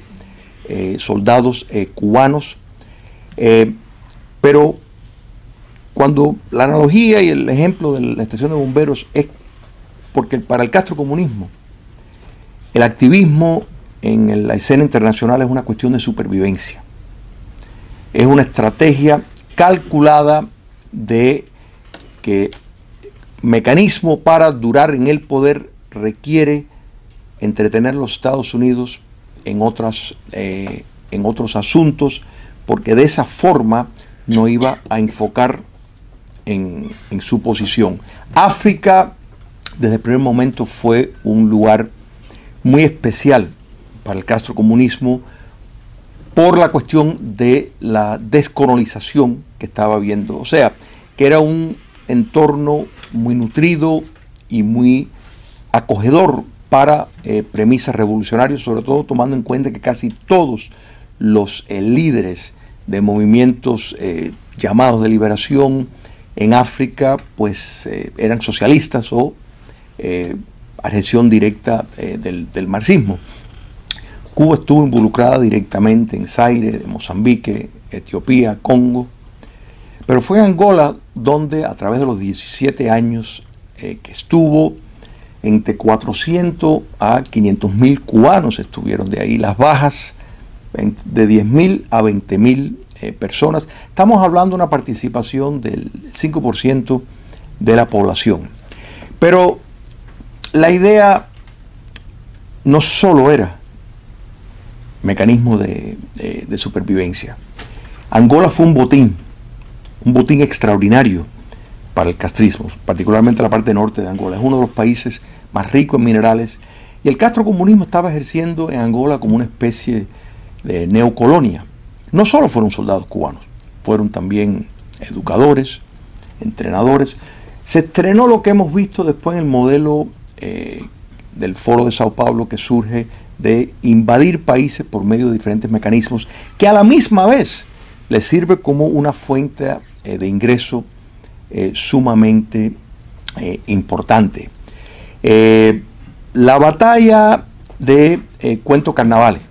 soldados cubanos. Pero cuando la analogía y el ejemplo de la estación de bomberos es porque para el castrocomunismo el activismo en la escena internacional es una cuestión de supervivencia. Es una estrategia calculada de que mecanismo para durar en el poder requiere entretener a los Estados Unidos en otros asuntos, porque de esa forma no iba a enfocar en su posición. África desde el primer momento fue un lugar muy especial para el castrocomunismo por la cuestión de la descolonización que estaba viendo. O sea, que era un entorno muy nutrido y muy acogedor para premisas revolucionarias, sobre todo tomando en cuenta que casi todos los líderes de movimientos llamados de liberación en África pues eran socialistas o adhesión directa del marxismo. Cuba estuvo involucrada directamente en Zaire, Mozambique, Etiopía, Congo, pero fue en Angola donde a través de los 17 años que estuvo, entre 400 a 500.000 cubanos estuvieron de ahí, las bajas de 10.000 a 20.000 personas. Estamos hablando de una participación del 5% de la población. Pero la idea no solo era mecanismo de supervivencia. Angola fue un botín extraordinario para el castrismo, particularmente la parte norte de Angola. Es uno de los países más ricos en minerales y el castrocomunismo estaba ejerciendo en Angola como una especie de neocolonia. No solo fueron soldados cubanos, fueron también educadores, entrenadores. Se estrenó lo que hemos visto después en el modelo del Foro de Sao Paulo, que surge de invadir países por medio de diferentes mecanismos que a la misma vez les sirve como una fuente de ingreso sumamente importante. La batalla de Cuento Carnavales,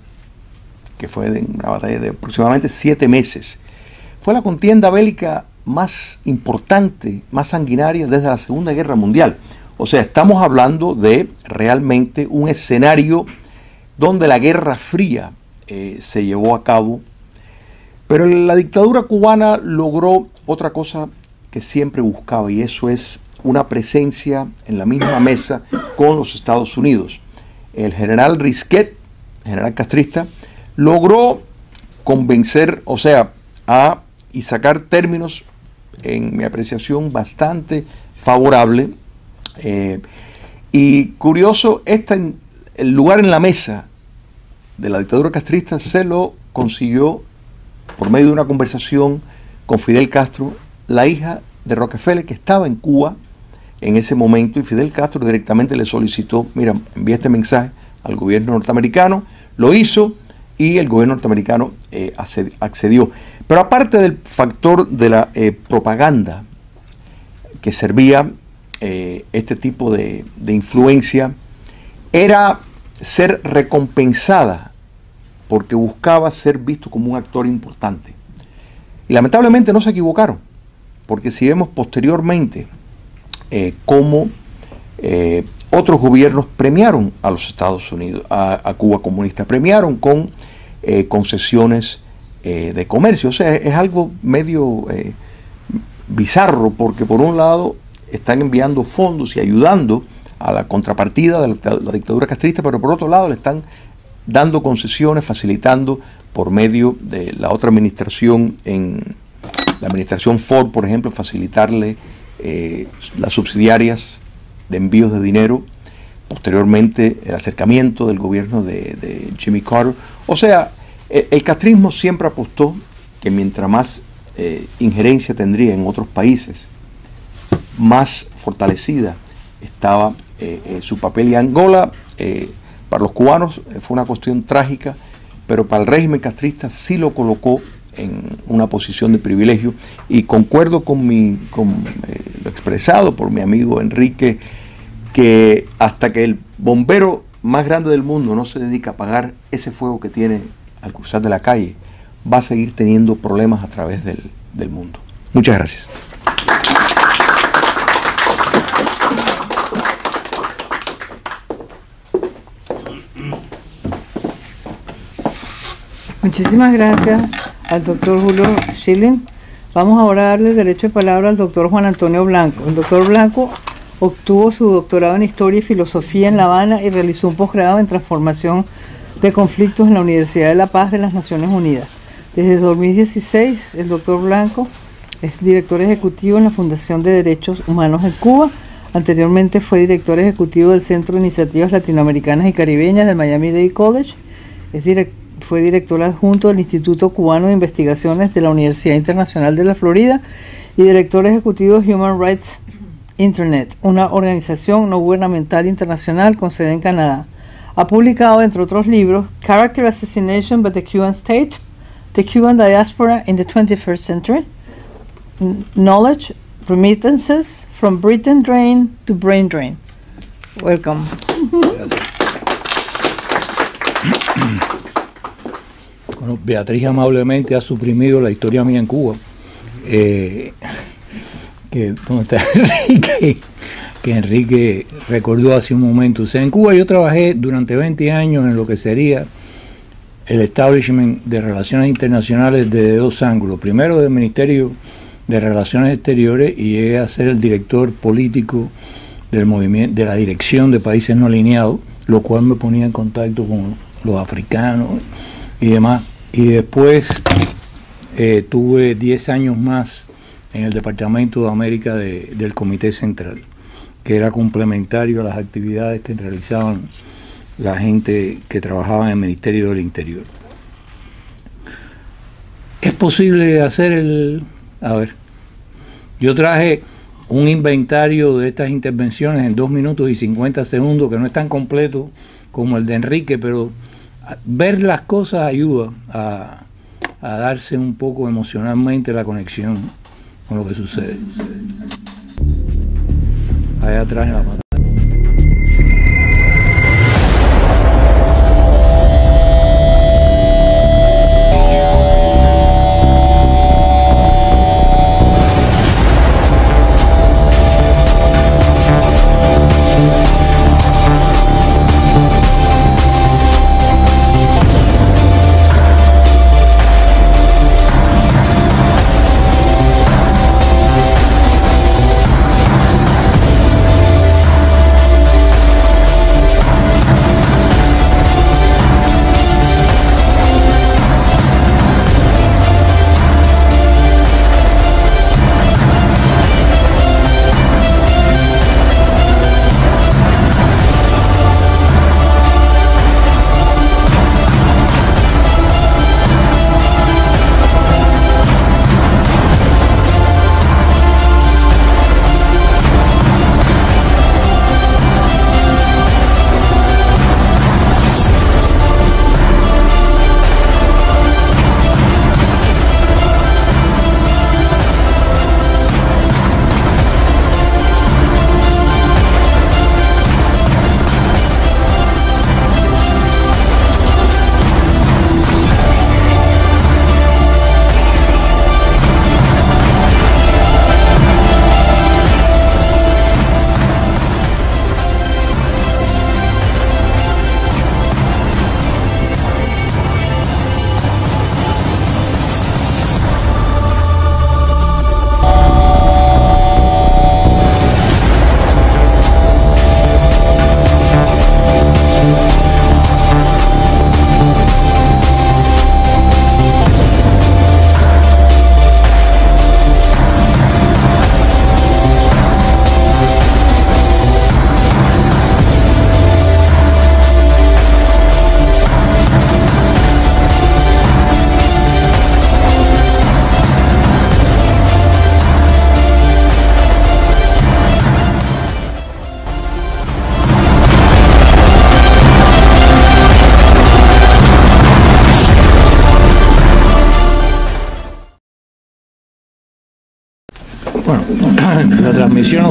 que fue una batalla de aproximadamente 7 meses, fue la contienda bélica más importante, más sanguinaria desde la Segunda Guerra Mundial. O sea, estamos hablando de realmente un escenario donde la Guerra Fría se llevó a cabo. Pero la dictadura cubana logró otra cosa que siempre buscaba, y eso es una presencia en la misma mesa con los Estados Unidos. El general Risquet, general castrista, logró convencer, y sacar términos, en mi apreciación, bastante favorable. Y curioso, el lugar en la mesa de la dictadura castrista se lo consiguió por medio de una conversación con Fidel Castro, la hija de Rockefeller, que estaba en Cuba en ese momento, y Fidel Castro directamente le solicitó, mira, envía este mensaje al gobierno norteamericano, lo hizo y el gobierno norteamericano accedió. Pero aparte del factor de la propaganda que servía este tipo de influencia, era ser recompensada porque buscaba ser visto como un actor importante. Y lamentablemente no se equivocaron, porque si vemos posteriormente cómo otros gobiernos premiaron a los Estados Unidos, a Cuba comunista, premiaron con concesiones de comercio. O sea, es algo medio bizarro, porque por un lado están enviando fondos y ayudando a la contrapartida de la dictadura castrista, pero por otro lado le están dando concesiones, facilitando por medio de la otra administración, en la administración Ford, por ejemplo, facilitarle las subsidiarias de envíos de dinero, posteriormente el acercamiento del gobierno de Jimmy Carter. O sea, el castrismo siempre apostó que mientras más injerencia tendría en otros países, más fortalecida estaba su papel. Y Angola, para los cubanos, fue una cuestión trágica, pero para el régimen castrista sí lo colocó en una posición de privilegio. Y concuerdo con lo expresado por mi amigo Enrique, que hasta que el bombero más grande del mundo no se dedica a apagar ese fuego que tiene al cruzar de la calle, va a seguir teniendo problemas a través del mundo. Muchas gracias. Muchísimas gracias al doctor Julio Schilling. Vamos ahora a darle derecho de palabra al doctor Juan Antonio Blanco. El doctor Blanco obtuvo su doctorado en Historia y Filosofía en La Habana y realizó un posgrado en Transformación de Conflictos en la Universidad de La Paz de las Naciones Unidas. Desde 2016, el doctor Blanco es director ejecutivo en la Fundación de Derechos Humanos en Cuba. Anteriormente fue director ejecutivo del Centro de Iniciativas Latinoamericanas y Caribeñas del Miami-Dade College. Fue director adjunto del Instituto Cubano de Investigaciones de la Universidad Internacional de la Florida y director ejecutivo de Human Rights Internet, una organización no gubernamental internacional con sede en Canadá. Ha publicado, entre otros libros, Character Assassination by the Cuban State, The Cuban Diaspora in the 21st Century, Knowledge, Remittances, From Britain Drain to Brain Drain. Welcome. Bueno, Beatriz amablemente ha suprimido la historia mía en Cuba. ¿Dónde está Enrique? Que Enrique recordó hace un momento. O sea, en Cuba yo trabajé durante 20 años en lo que sería el establishment de relaciones internacionales desde dos ángulos. Primero del Ministerio de Relaciones Exteriores, y llegué a ser el director político del movimiento, de la Dirección de Países No Alineados, lo cual me ponía en contacto con los africanos y demás. Y después tuve 10 años más en el Departamento de América del Comité Central, que era complementario a las actividades que realizaban la gente que trabajaba en el Ministerio del Interior. ¿Es posible hacer a ver, yo traje un inventario de estas intervenciones en 2 minutos y 50 segundos, que no es tan completo como el de Enrique, pero ver las cosas ayuda a darse un poco emocionalmente la conexión con lo que sucede. Allá atrás en la pantalla.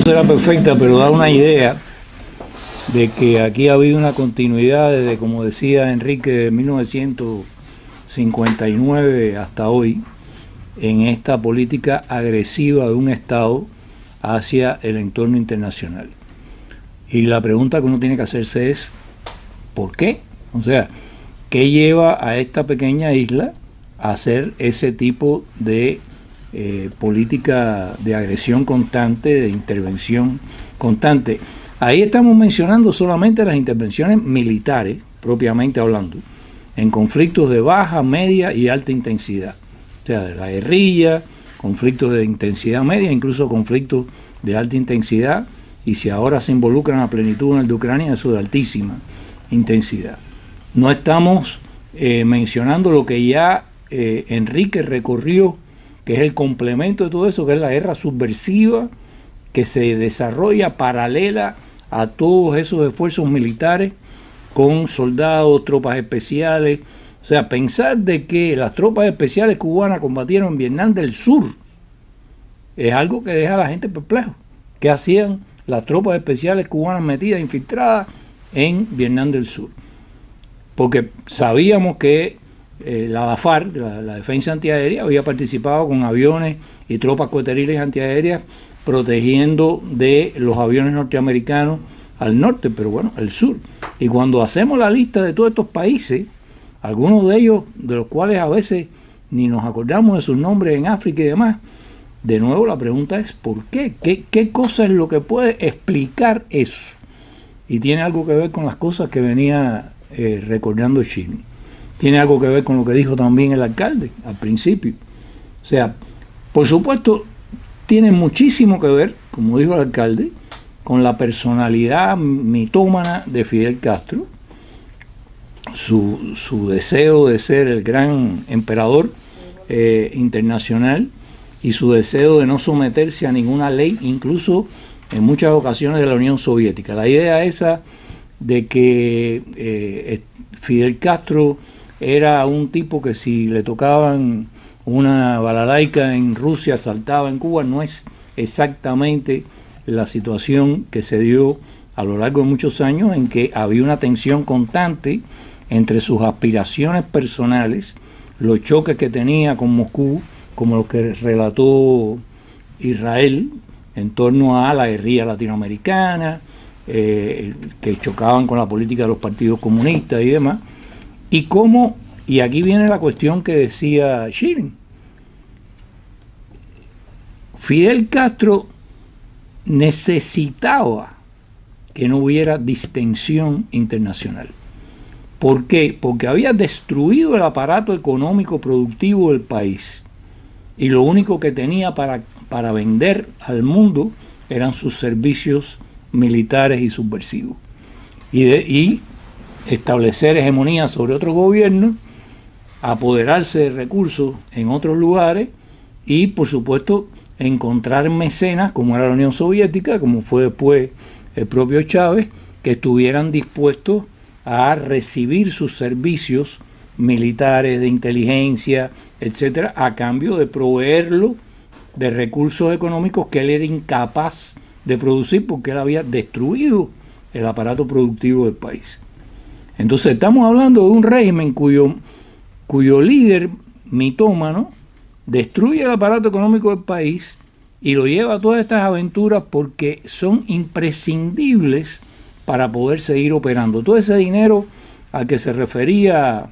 será perfecta, pero da una idea de que aquí ha habido una continuidad desde, como decía Enrique, de 1959 hasta hoy, en esta política agresiva de un Estado hacia el entorno internacional. Y la pregunta que uno tiene que hacerse es, ¿por qué? O sea, ¿qué lleva a esta pequeña isla a hacer ese tipo de política de agresión constante, de intervención constante? Ahí estamos mencionando solamente las intervenciones militares, propiamente hablando, en conflictos de baja, media y alta intensidad. O sea, de la guerrilla, conflictos de intensidad media, incluso conflictos de alta intensidad, y si ahora se involucran a plenitud en el de Ucrania, eso de altísima intensidad. No estamos mencionando lo que ya Enrique recorrió, que es el complemento de todo eso, que es la guerra subversiva, que se desarrolla paralela a todos esos esfuerzos militares con soldados, tropas especiales. O sea, pensar de que las tropas especiales cubanas combatieron en Vietnam del Sur es algo que deja a la gente perplejo. ¿Qué hacían las tropas especiales cubanas metidas, infiltradas en Vietnam del Sur? Porque sabíamos que la DAFAR, la defensa antiaérea, había participado con aviones y tropas coeteriles antiaéreas protegiendo de los aviones norteamericanos al norte, pero bueno, al sur. Y cuando hacemos la lista de todos estos países, algunos de ellos, de los cuales a veces ni nos acordamos de sus nombres en África y demás, de nuevo la pregunta es ¿por qué? ¿Qué cosa es lo que puede explicar eso? Y tiene algo que ver con las cosas que venía recordando Chile. Tiene algo que ver con lo que dijo también el alcalde al principio. O sea, por supuesto, tiene muchísimo que ver, como dijo el alcalde, con la personalidad mitómana de Fidel Castro, su deseo de ser el gran emperador internacional y su deseo de no someterse a ninguna ley, incluso en muchas ocasiones de la Unión Soviética. La idea esa de que Fidel Castro era un tipo que si le tocaban una balalaica en Rusia saltaba en Cuba, no es exactamente la situación que se dio a lo largo de muchos años, en que había una tensión constante entre sus aspiraciones personales, los choques que tenía con Moscú, como los que relató Israel en torno a la guerrilla latinoamericana, que chocaban con la política de los partidos comunistas y demás, y aquí viene la cuestión que decía Schilling. Fidel Castro necesitaba que no hubiera distensión internacional. ¿Por qué? Porque había destruido el aparato económico productivo del país y lo único que tenía para vender al mundo eran sus servicios militares y subversivos y establecer hegemonía sobre otros gobiernos, apoderarse de recursos en otros lugares y por supuesto encontrar mecenas como era la Unión Soviética, como fue después el propio Chávez, que estuvieran dispuestos a recibir sus servicios militares, de inteligencia, etcétera, a cambio de proveerlo de recursos económicos que él era incapaz de producir porque él había destruido el aparato productivo del país. Entonces estamos hablando de un régimen cuyo líder mitómano destruye el aparato económico del país y lo lleva a todas estas aventuras porque son imprescindibles para poder seguir operando. Todo ese dinero al que se refería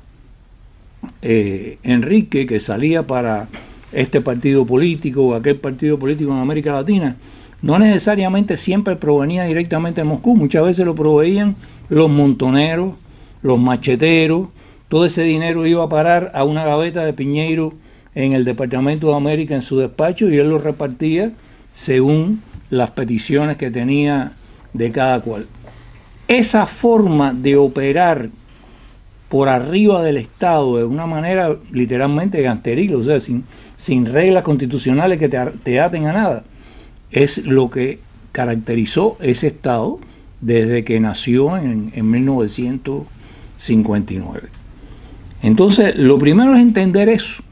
Enrique, que salía para este partido político o aquel partido político en América Latina, no necesariamente siempre provenía directamente de Moscú. Muchas veces lo proveían los montoneros, los macheteros. Todo ese dinero iba a parar a una gaveta de Piñeiro en el Departamento de América en su despacho y él lo repartía según las peticiones que tenía de cada cual. Esa forma de operar por arriba del Estado de una manera literalmente gangsteril, o sea, sin reglas constitucionales que te aten a nada, es lo que caracterizó ese Estado desde que nació en 1959. Entonces, lo primero es entender eso,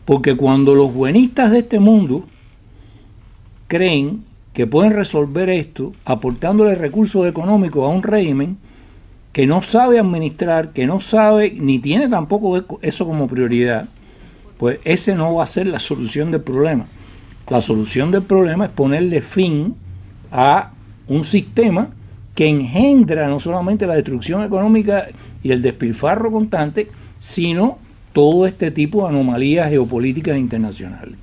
porque cuando los buenistas de este mundo creen que pueden resolver esto aportándole recursos económicos a un régimen que no sabe administrar, que no sabe ni tiene tampoco eso como prioridad, pues ese no va a ser la solución del problema. La solución del problema es ponerle fin a un sistema que engendra no solamente la destrucción económica y el despilfarro constante, sino todo este tipo de anomalías geopolíticas internacionales.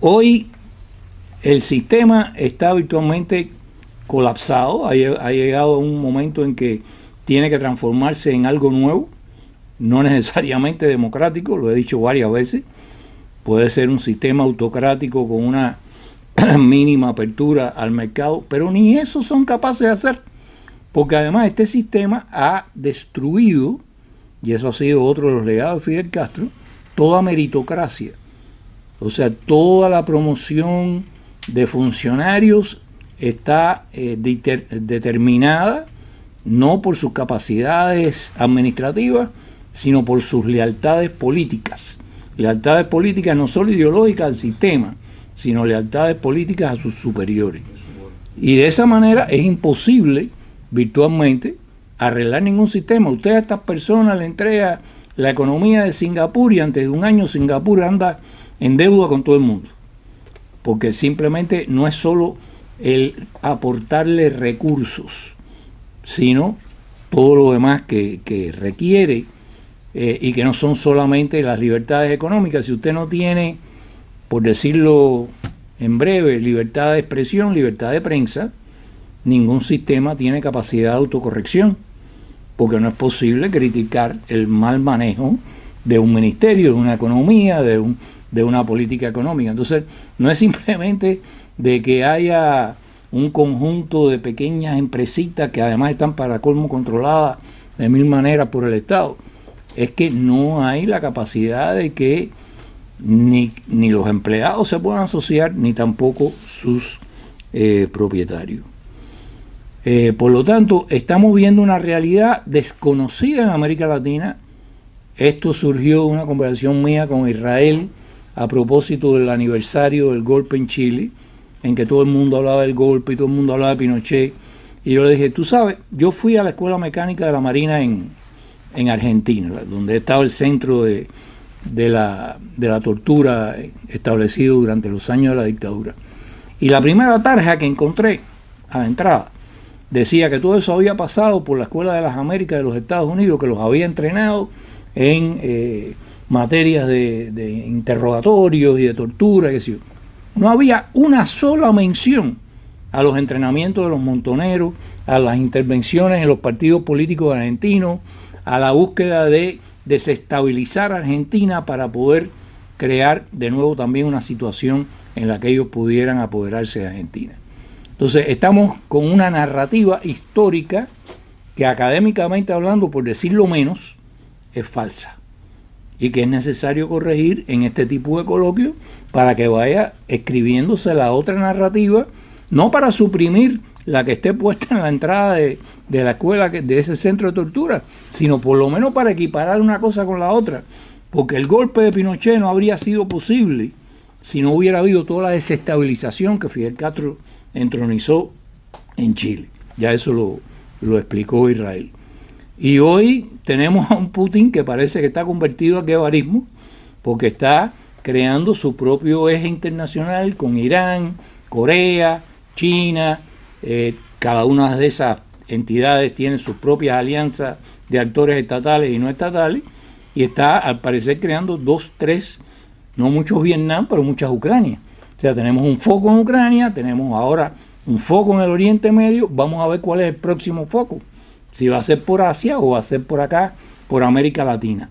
Hoy el sistema está virtualmente colapsado, ha llegado a un momento en que tiene que transformarse en algo nuevo, no necesariamente democrático, lo he dicho varias veces, puede ser un sistema autocrático con una mínima apertura al mercado, pero ni eso son capaces de hacer, porque además este sistema ha destruido, y eso ha sido otro de los legados de Fidel Castro, toda meritocracia, o sea, toda la promoción de funcionarios está determinada no por sus capacidades administrativas, sino por sus lealtades políticas. Lealtades políticas no solo ideológicas al sistema, sino lealtades políticas a sus superiores. Y de esa manera es imposible virtualmente arreglar ningún sistema. Usted a estas personas le entrega la economía de Singapur y antes de un año Singapur anda en deuda con todo el mundo. Porque simplemente no es solo el aportarle recursos, sino todo lo demás que requiere y que no son solamente las libertades económicas. Si usted no tiene, por decirlo en breve, libertad de expresión, libertad de prensa, ningún sistema tiene capacidad de autocorrección, porque no es posible criticar el mal manejo de un ministerio, de una economía, de una política económica. Entonces, no es simplemente de que haya un conjunto de pequeñas empresitas que además están para colmo controladas de mil maneras por el Estado. Es que no hay la capacidad de que ni los empleados se puedan asociar, ni tampoco sus propietarios. Por lo tanto, estamos viendo una realidad desconocida en América Latina. Esto surgió de una conversación mía con Israel a propósito del aniversario del golpe en Chile, en que todo el mundo hablaba del golpe y todo el mundo hablaba de Pinochet. Y yo le dije, tú sabes, yo fui a la Escuela Mecánica de la Marina en Argentina, donde estaba el centro de la tortura establecido durante los años de la dictadura. Y la primera tarja que encontré a la entrada decía que todo eso había pasado por la Escuela de las Américas de los Estados Unidos, que los había entrenado en materias de interrogatorios y de tortura, qué sé yo. No había una sola mención a los entrenamientos de los montoneros, a las intervenciones en los partidos políticos argentinos, a la búsqueda de desestabilizar a Argentina para poder crear de nuevo también una situación en la que ellos pudieran apoderarse de Argentina. Entonces estamos con una narrativa histórica que académicamente hablando, por decirlo menos, es falsa y que es necesario corregir en este tipo de coloquios para que vaya escribiéndose la otra narrativa, no para suprimir la que esté puesta en la entrada de la escuela, de ese centro de tortura, sino por lo menos para equiparar una cosa con la otra, porque el golpe de Pinochet no habría sido posible si no hubiera habido toda la desestabilización que Fidel Castro entronizó en Chile. Ya eso lo explicó Israel. Y hoy tenemos a un Putin que parece que está convertido a guevarismo, porque está creando su propio eje internacional con Irán, Corea, China. Cada una de esas entidades tiene sus propias alianzas de actores estatales y no estatales, y está al parecer creando 2, 3, no muchos Vietnam, pero muchas Ucrania. O sea, tenemos un foco en Ucrania, tenemos ahora un foco en el Oriente Medio, vamos a ver cuál es el próximo foco, si va a ser por Asia o va a ser por acá, por América Latina.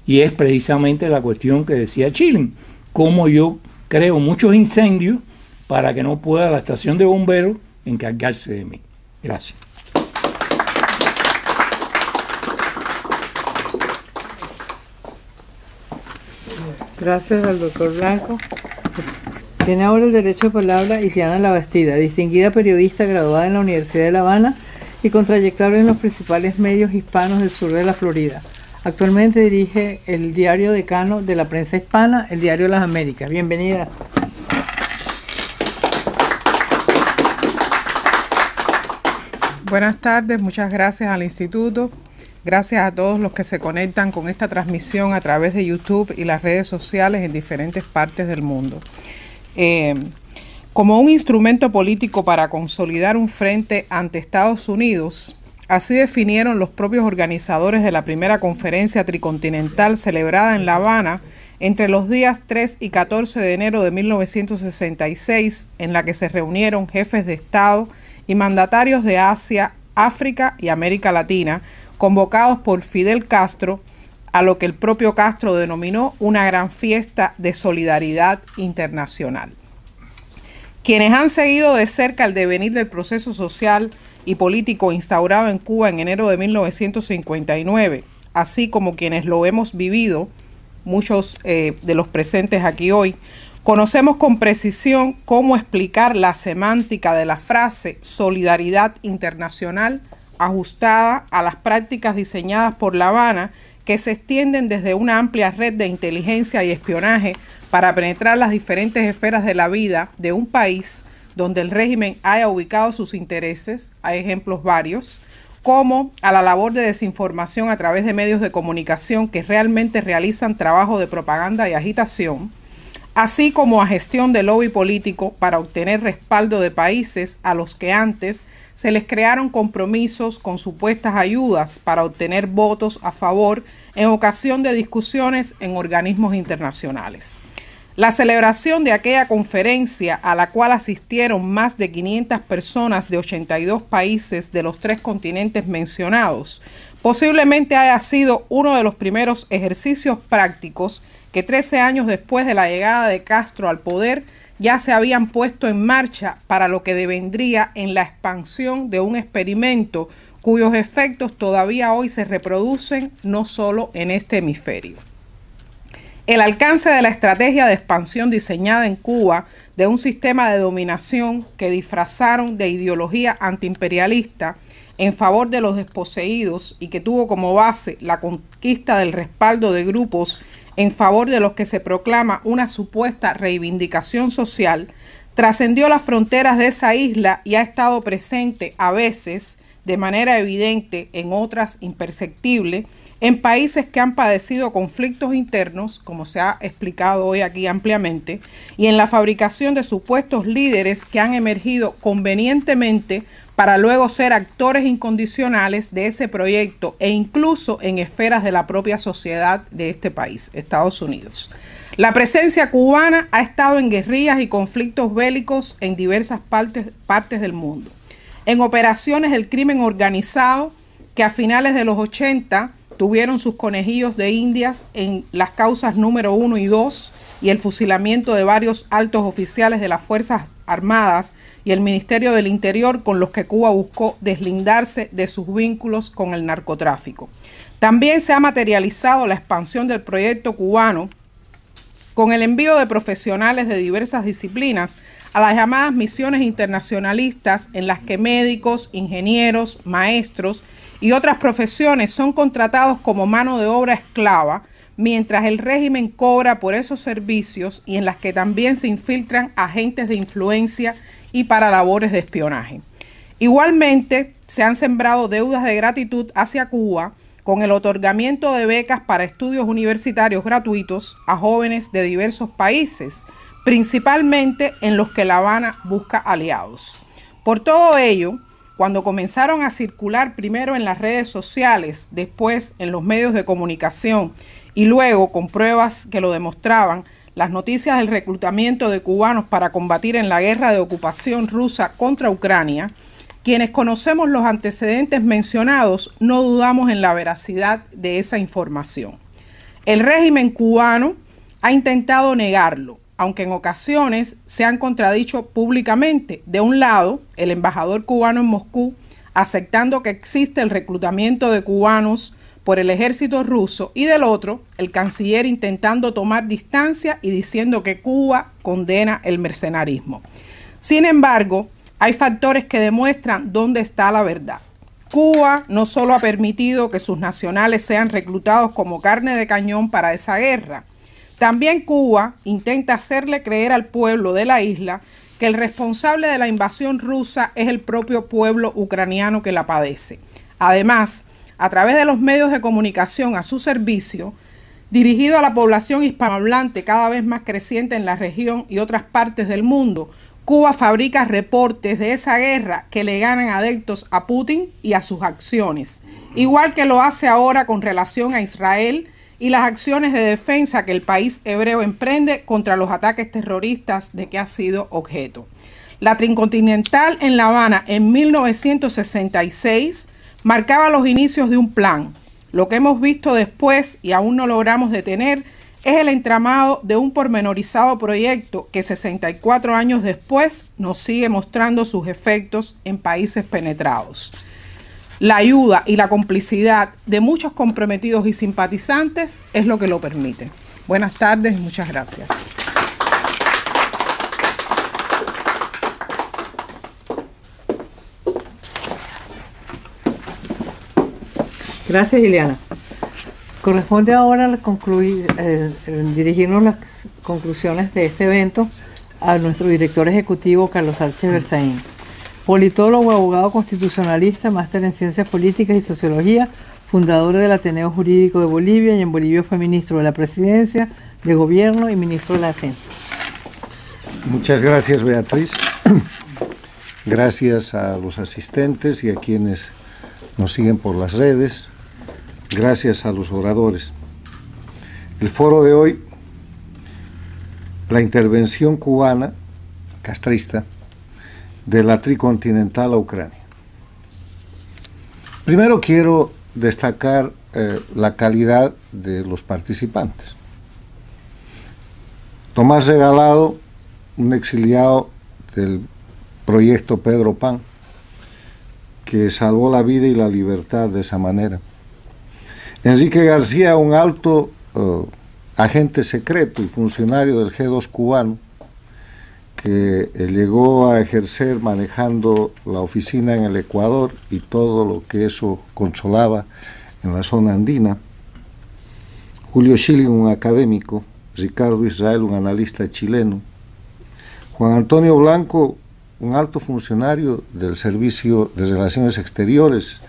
Y es precisamente la cuestión que decía Chile, cómo yo creo muchos incendios para que no pueda la estación de bomberos encargarse de mí. Gracias. Gracias al doctor Blanco. Tiene ahora el derecho de palabra Isiana Labastida, distinguida periodista graduada en la Universidad de La Habana y con trayectoria en los principales medios hispanos del sur de la Florida. Actualmente dirige el diario decano de la prensa hispana, el Diario de las Américas. Bienvenida. Buenas tardes, muchas gracias al Instituto. Gracias a todos los que se conectan con esta transmisión a través de YouTube y las redes sociales en diferentes partes del mundo. Como un instrumento político para consolidar un frente ante Estados Unidos, así definieron los propios organizadores de la primera conferencia tricontinental celebrada en La Habana entre los días 3 y 14 de enero de 1966, en la que se reunieron jefes de Estado y mandatarios de Asia, África y América Latina, convocados por Fidel Castro, a lo que el propio Castro denominó una gran fiesta de solidaridad internacional. Quienes han seguido de cerca el devenir del proceso social y político instaurado en Cuba en enero de 1959, así como quienes lo hemos vivido, muchos de los presentes aquí hoy, conocemos con precisión cómo explicar la semántica de la frase solidaridad internacional ajustada a las prácticas diseñadas por La Habana, que se extienden desde una amplia red de inteligencia y espionaje para penetrar las diferentes esferas de la vida de un país donde el régimen haya ubicado sus intereses, hay ejemplos varios, como a la labor de desinformación a través de medios de comunicación que realmente realizan trabajo de propaganda y agitación, así como a gestión de lobby político para obtener respaldo de países a los que antes se les crearon compromisos con supuestas ayudas para obtener votos a favor en ocasión de discusiones en organismos internacionales. La celebración de aquella conferencia, a la cual asistieron más de 500 personas de 82 países de los 3 continentes mencionados, posiblemente haya sido uno de los primeros ejercicios prácticos que 13 años después de la llegada de Castro al poder ya se habían puesto en marcha para lo que devendría en la expansión de un experimento cuyos efectos todavía hoy se reproducen no solo en este hemisferio. El alcance de la estrategia de expansión diseñada en Cuba de un sistema de dominación que disfrazaron de ideología antiimperialista en favor de los desposeídos y que tuvo como base la conquista del respaldo de grupos en favor de los que se proclama una supuesta reivindicación social, trascendió las fronteras de esa isla y ha estado presente a veces de manera evidente, en otras imperceptible, en países que han padecido conflictos internos, como se ha explicado hoy aquí ampliamente, y en la fabricación de supuestos líderes que han emergido convenientemente para luego ser actores incondicionales de ese proyecto e incluso en esferas de la propia sociedad de este país, Estados Unidos. La presencia cubana ha estado en guerrillas y conflictos bélicos en diversas partes del mundo, en operaciones del crimen organizado que a finales de los 80 tuvieron sus conejillos de indias en las causas número 1 y 2 y el fusilamiento de varios altos oficiales de las Fuerzas Armadas y el Ministerio del Interior, con los que Cuba buscó deslindarse de sus vínculos con el narcotráfico. También se ha materializado la expansión del proyecto cubano con el envío de profesionales de diversas disciplinas a las llamadas misiones internacionalistas, en las que médicos, ingenieros, maestros y otras profesiones son contratados como mano de obra esclava, mientras el régimen cobra por esos servicios, y en las que también se infiltran agentes de influencia y para labores de espionaje. Igualmente, se han sembrado deudas de gratitud hacia Cuba con el otorgamiento de becas para estudios universitarios gratuitos a jóvenes de diversos países, principalmente en los que La Habana busca aliados. Por todo ello, cuando comenzaron a circular primero en las redes sociales, después en los medios de comunicación y luego con pruebas que lo demostraban, las noticias del reclutamiento de cubanos para combatir en la guerra de ocupación rusa contra Ucrania, quienes conocemos los antecedentes mencionados no dudamos en la veracidad de esa información. El régimen cubano ha intentado negarlo, aunque en ocasiones se han contradicho públicamente. De un lado, el embajador cubano en Moscú aceptando que existe el reclutamiento de cubanos por el ejército ruso, y del otro, el canciller intentando tomar distancia y diciendo que Cuba condena el mercenarismo. Sin embargo, hay factores que demuestran dónde está la verdad. Cuba no solo ha permitido que sus nacionales sean reclutados como carne de cañón para esa guerra, también Cuba intenta hacerle creer al pueblo de la isla que el responsable de la invasión rusa es el propio pueblo ucraniano que la padece. Además, a través de los medios de comunicación a su servicio, dirigido a la población hispanohablante cada vez más creciente en la región y otras partes del mundo, Cuba fabrica reportes de esa guerra que le ganan adeptos a Putin y a sus acciones, igual que lo hace ahora con relación a Israel y las acciones de defensa que el país hebreo emprende contra los ataques terroristas de que ha sido objeto. La Tricontinental en La Habana en 1966 marcaba los inicios de un plan. Lo que hemos visto después y aún no logramos detener es el entramado de un pormenorizado proyecto que 64 años después nos sigue mostrando sus efectos en países penetrados. La ayuda y la complicidad de muchos comprometidos y simpatizantes es lo que lo permite. Buenas tardes y muchas gracias. Gracias, Ileana. Corresponde ahora dirigirnos las conclusiones de este evento a nuestro director ejecutivo, Carlos Sánchez Berzaín. Politólogo, abogado constitucionalista, máster en Ciencias Políticas y Sociología, fundador del Ateneo Jurídico de Bolivia, y en Bolivia fue ministro de la Presidencia, de Gobierno y ministro de la Defensa. Muchas gracias, Beatriz. Gracias a los asistentes y a quienes nos siguen por las redes. Gracias a los oradores. El foro de hoy, la intervención cubana, castrista, de la Tricontinental a Ucrania. Primero quiero destacar la calidad de los participantes. Tomás Regalado, un exiliado del proyecto Pedro Pan, que salvó la vida y la libertad de esa manera. Enrique García, un alto agente secreto y funcionario del G2 cubano, que llegó a ejercer manejando la oficina en el Ecuador y todo lo que eso consolaba en la zona andina. Julio Schilling, un académico. Ricardo Israel, un analista chileno. Juan Antonio Blanco, un alto funcionario del Servicio de Relaciones Exteriores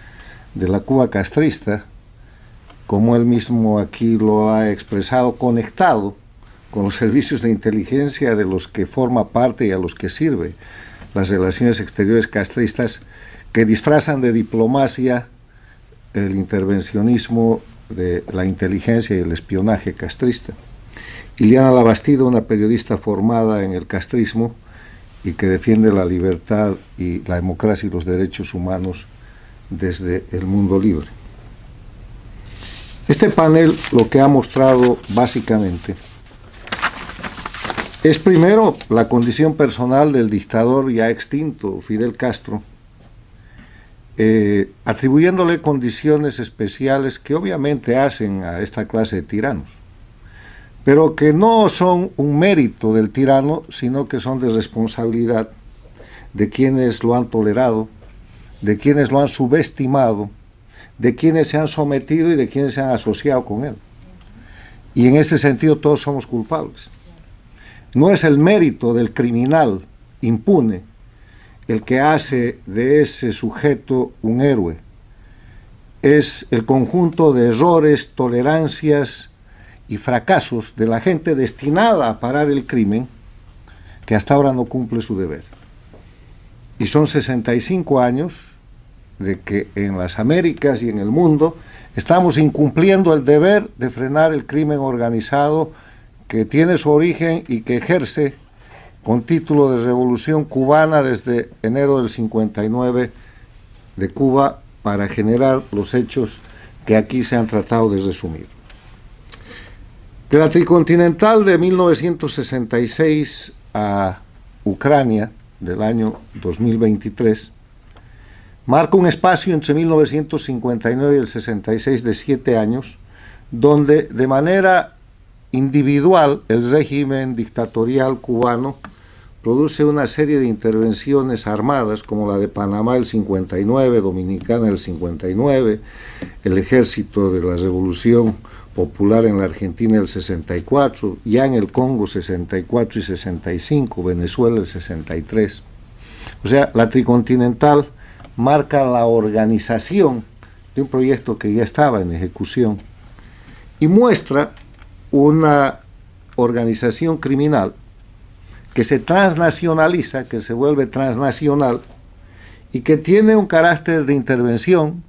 de la Cuba castrista, como él mismo aquí lo ha expresado, conectado con los servicios de inteligencia de los que forma parte y a los que sirve las relaciones exteriores castristas, que disfrazan de diplomacia el intervencionismo de la inteligencia y el espionaje castrista. Ileana Labastida, una periodista formada en el castrismo y que defiende la libertad y la democracia y los derechos humanos desde el mundo libre. Este panel lo que ha mostrado básicamente es primero la condición personal del dictador ya extinto Fidel Castro, atribuyéndole condiciones especiales que obviamente hacen a esta clase de tiranos, pero que no son un mérito del tirano, sino que son de responsabilidad de quienes lo han tolerado, de quienes lo han subestimado, de quienes se han sometido y de quienes se han asociado con él. Y en ese sentido todos somos culpables. No es el mérito del criminal impune el que hace de ese sujeto un héroe. Es el conjunto de errores, tolerancias y fracasos de la gente destinada a parar el crimen que hasta ahora no cumple su deber. Y son 65 años de que en las Américas y en el mundo estamos incumpliendo el deber de frenar el crimen organizado que tiene su origen y que ejerce con título de Revolución Cubana desde enero del 59 de Cuba para generar los hechos que aquí se han tratado de resumir. De la Tricontinental de 1966 a Ucrania del año 2023, marca un espacio entre 1959 y el 66 de 7 años, donde de manera individual el régimen dictatorial cubano produce una serie de intervenciones armadas, como la de Panamá el 59, Dominicana el 59, el Ejército de la Revolución Popular en la Argentina el 64, ya en el Congo 64 y 65, Venezuela el 63. O sea, la Tricontinental marca la organización de un proyecto que ya estaba en ejecución y muestra una organización criminal que se transnacionaliza, que se vuelve transnacional y que tiene un carácter de intervención,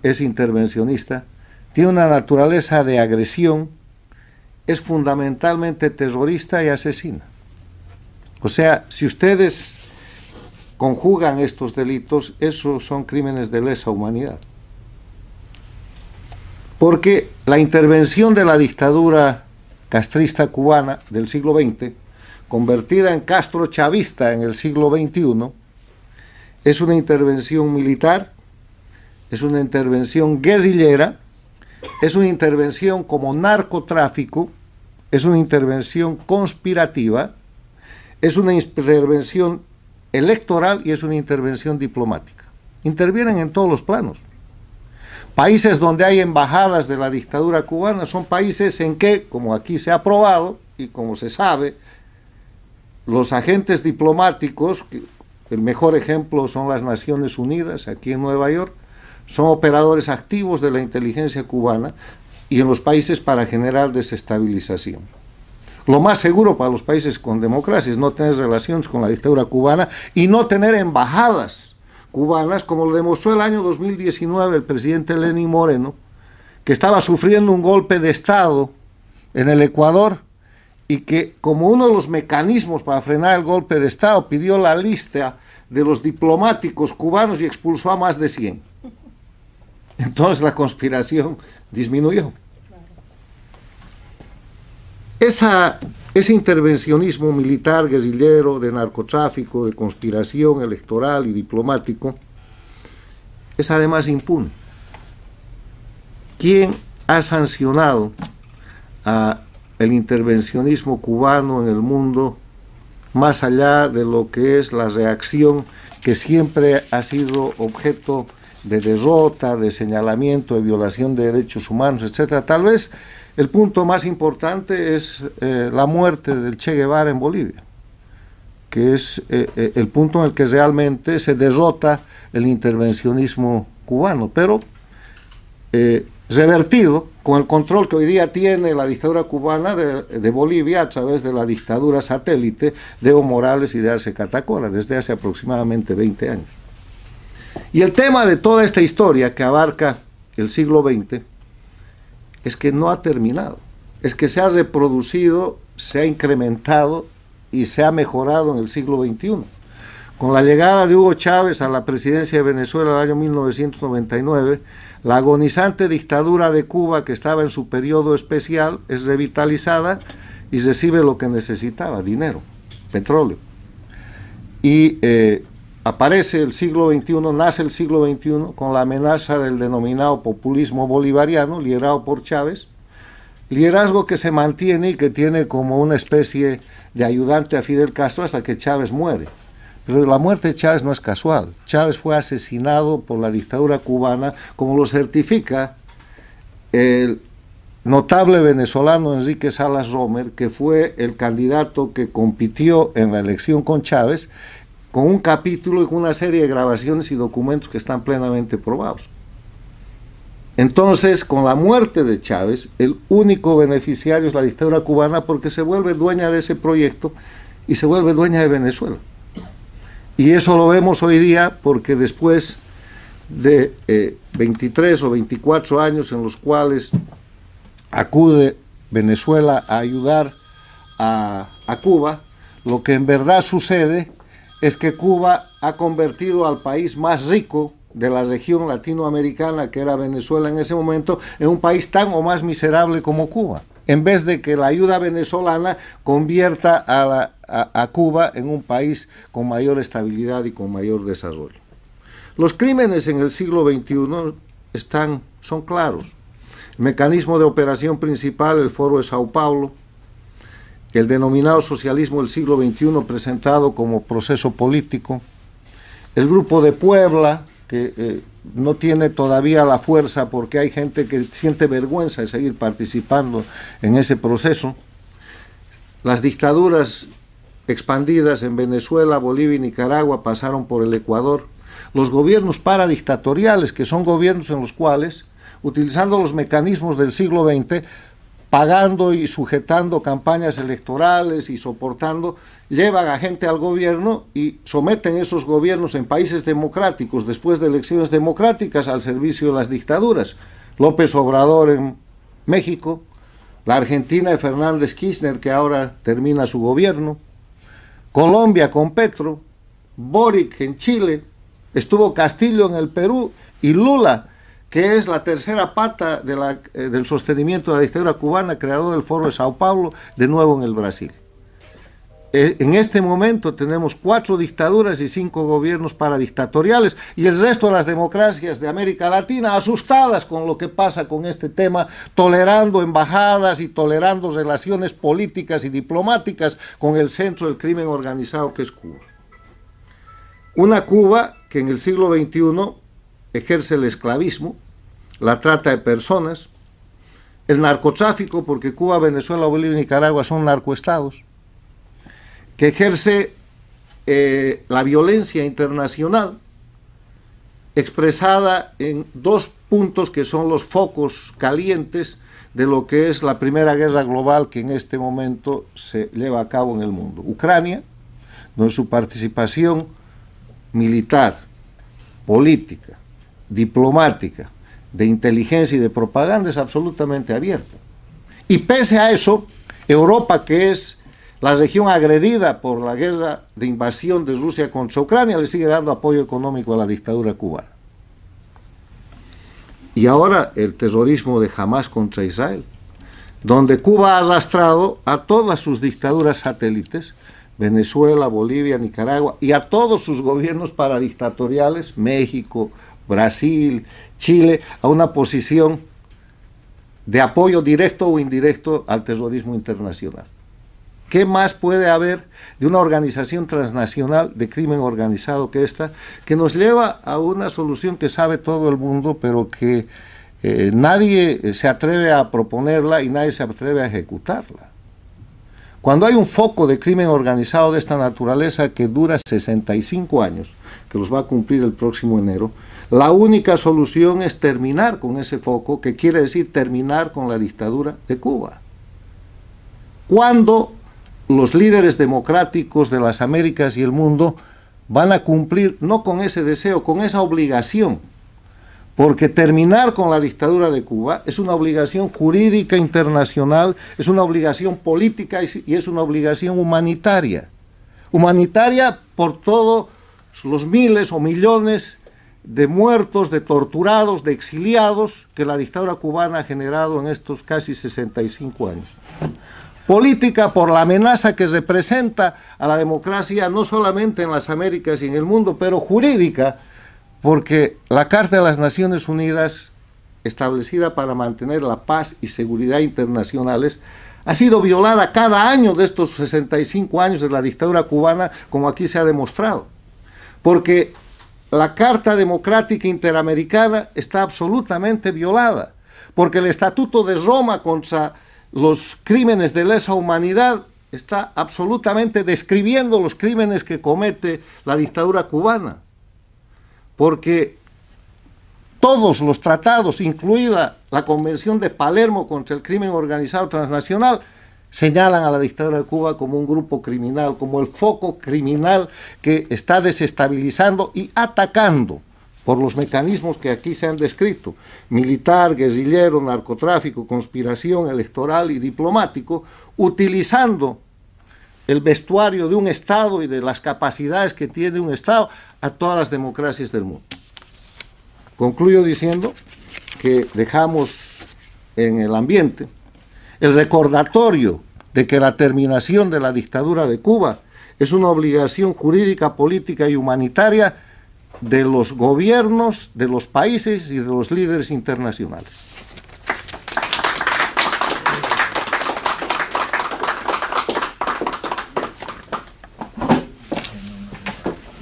es intervencionista, tiene una naturaleza de agresión, es fundamentalmente terrorista y asesina. O sea, si ustedes conjugan estos delitos, esos son crímenes de lesa humanidad. Porque la intervención de la dictadura castrista cubana del siglo XX, convertida en castro-chavista en el siglo XXI, es una intervención militar, es una intervención guerrillera, es una intervención como narcotráfico, es una intervención conspirativa, es una intervención electoral y es una intervención diplomática. Intervienen en todos los planos. Países donde hay embajadas de la dictadura cubana son países en que, como aquí se ha probado y como se sabe, los agentes diplomáticos, el mejor ejemplo son las Naciones Unidas, aquí en Nueva York, son operadores activos de la inteligencia cubana y en los países para generar desestabilización. Lo más seguro para los países con democracia es no tener relaciones con la dictadura cubana y no tener embajadas cubanas, como lo demostró el año 2019 el presidente Lenín Moreno, que estaba sufriendo un golpe de Estado en el Ecuador y que, como uno de los mecanismos para frenar el golpe de Estado, pidió la lista de los diplomáticos cubanos y expulsó a más de 100. Entonces la conspiración disminuyó. Ese intervencionismo militar, guerrillero, de narcotráfico, de conspiración electoral y diplomático, es además impune. ¿Quién ha sancionado el intervencionismo cubano en el mundo más allá de lo que es la reacción que siempre ha sido objeto de derrota, de señalamiento, de violación de derechos humanos, etcétera? Tal vez el punto más importante es la muerte del Che Guevara en Bolivia, que es el punto en el que realmente se derrota el intervencionismo cubano, pero revertido con el control que hoy día tiene la dictadura cubana de Bolivia a través de la dictadura satélite de Evo Morales y de Arce Catacora desde hace aproximadamente 20 años. Y el tema de toda esta historia que abarca el siglo XX es que no ha terminado, es que se ha reproducido, se ha incrementado y se ha mejorado en el siglo XXI. Con la llegada de Hugo Chávez a la presidencia de Venezuela en el año 1999, la agonizante dictadura de Cuba, que estaba en su periodo especial, es revitalizada y recibe lo que necesitaba: dinero, petróleo. Y aparece el siglo XXI, nace el siglo XXI con la amenaza del denominado populismo bolivariano, liderado por Chávez, liderazgo que se mantiene y que tiene como una especie de ayudante a Fidel Castro hasta que Chávez muere. Pero la muerte de Chávez no es casual. Chávez fue asesinado por la dictadura cubana, como lo certifica el notable venezolano Enrique Salas Romer, que fue el candidato que compitió en la elección con Chávez, con un capítulo y con una serie de grabaciones y documentos que están plenamente probados. Entonces, con la muerte de Chávez, el único beneficiario es la dictadura cubana, porque se vuelve dueña de ese proyecto y se vuelve dueña de Venezuela. Y eso lo vemos hoy día porque después de 23 o 24 años en los cuales acude Venezuela a ayudar a Cuba, lo que en verdad sucede es que Cuba ha convertido al país más rico de la región latinoamericana, que era Venezuela en ese momento, en un país tan o más miserable como Cuba, en vez de que la ayuda venezolana convierta a Cuba en un país con mayor estabilidad y con mayor desarrollo. Los crímenes en el siglo XXI son claros. El mecanismo de operación principal, el Foro de Sao Paulo, el denominado socialismo del siglo XXI presentado como proceso político, el Grupo de Puebla, que no tiene todavía la fuerza porque hay gente que siente vergüenza de seguir participando en ese proceso, las dictaduras expandidas en Venezuela, Bolivia y Nicaragua pasaron por el Ecuador, los gobiernos paradictatoriales, que son gobiernos en los cuales, utilizando los mecanismos del siglo XX, pagando y sujetando campañas electorales y soportando, llevan a gente al gobierno y someten esos gobiernos en países democráticos, después de elecciones democráticas, al servicio de las dictaduras. López Obrador en México, la Argentina de Fernández Kirchner, que ahora termina su gobierno, Colombia con Petro, Boric en Chile, estuvo Castillo en el Perú y Lula, que es la tercera pata del sostenimiento de la dictadura cubana, creador del Foro de Sao Paulo, de nuevo en el Brasil. En este momento tenemos 4 dictaduras y 5 gobiernos paradictatoriales, y el resto de las democracias de América Latina asustadas con lo que pasa con este tema, tolerando embajadas y tolerando relaciones políticas y diplomáticas con el centro del crimen organizado que es Cuba. Una Cuba que en el siglo XXI ejerce el esclavismo, la trata de personas, el narcotráfico, porque Cuba, Venezuela, Bolivia y Nicaragua son narcoestados, que ejerce la violencia internacional expresada en 2 puntos que son los focos calientes de lo que es la primera guerra global que en este momento se lleva a cabo en el mundo. Ucrania, donde su participación militar, política, diplomática, de inteligencia y de propaganda es absolutamente abierta. Y pese a eso, Europa, que es la región agredida por la guerra de invasión de Rusia contra Ucrania, le sigue dando apoyo económico a la dictadura cubana. Y ahora el terrorismo de Hamas contra Israel, donde Cuba ha arrastrado a todas sus dictaduras satélites, Venezuela, Bolivia, Nicaragua, y a todos sus gobiernos paradictatoriales, México, Brasil, Chile, a una posición de apoyo directo o indirecto al terrorismo internacional. ¿Qué más puede haber de una organización transnacional de crimen organizado que esta, que nos lleva a una solución que sabe todo el mundo, pero que nadie se atreve a proponerla y nadie se atreve a ejecutarla? Cuando hay un foco de crimen organizado de esta naturaleza que dura 65 años, que los va a cumplir el próximo enero, la única solución es terminar con ese foco, que quiere decir terminar con la dictadura de Cuba. ¿Cuándo los líderes democráticos de las Américas y el mundo van a cumplir, no con ese deseo, con esa obligación? Porque terminar con la dictadura de Cuba es una obligación jurídica internacional, es una obligación política y es una obligación humanitaria. Humanitaria por todos los miles o millones de muertos, de torturados, de exiliados que la dictadura cubana ha generado en estos casi 65 años. Política por la amenaza que representa a la democracia no solamente en las Américas y en el mundo, pero jurídica, porque la Carta de las Naciones Unidas, establecida para mantener la paz y seguridad internacionales, ha sido violada cada año de estos 65 años de la dictadura cubana, como aquí se ha demostrado. Porque la Carta Democrática Interamericana está absolutamente violada, porque el Estatuto de Roma contra los crímenes de lesa humanidad está absolutamente describiendo los crímenes que comete la dictadura cubana, porque todos los tratados, incluida la Convención de Palermo contra el crimen organizado transnacional, señalan a la dictadura de Cuba como un grupo criminal, como el foco criminal que está desestabilizando y atacando por los mecanismos que aquí se han descrito, militar, guerrillero, narcotráfico, conspiración electoral y diplomático, utilizando el vestuario de un Estado y de las capacidades que tiene un Estado a todas las democracias del mundo. Concluyo diciendo que dejamos en el ambiente el recordatorio de que la terminación de la dictadura de Cuba es una obligación jurídica, política y humanitaria de los gobiernos, de los países y de los líderes internacionales.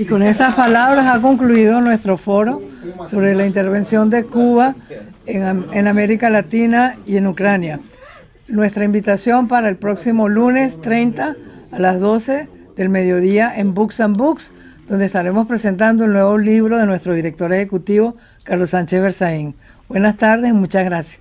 Y con estas palabras ha concluido nuestro foro sobre la intervención de Cuba en América Latina y en Ucrania. Nuestra invitación para el próximo lunes 30 a las 12 del mediodía en Books and Books, donde estaremos presentando el nuevo libro de nuestro director ejecutivo, Carlos Sánchez Berzaín. Buenas tardes y muchas gracias.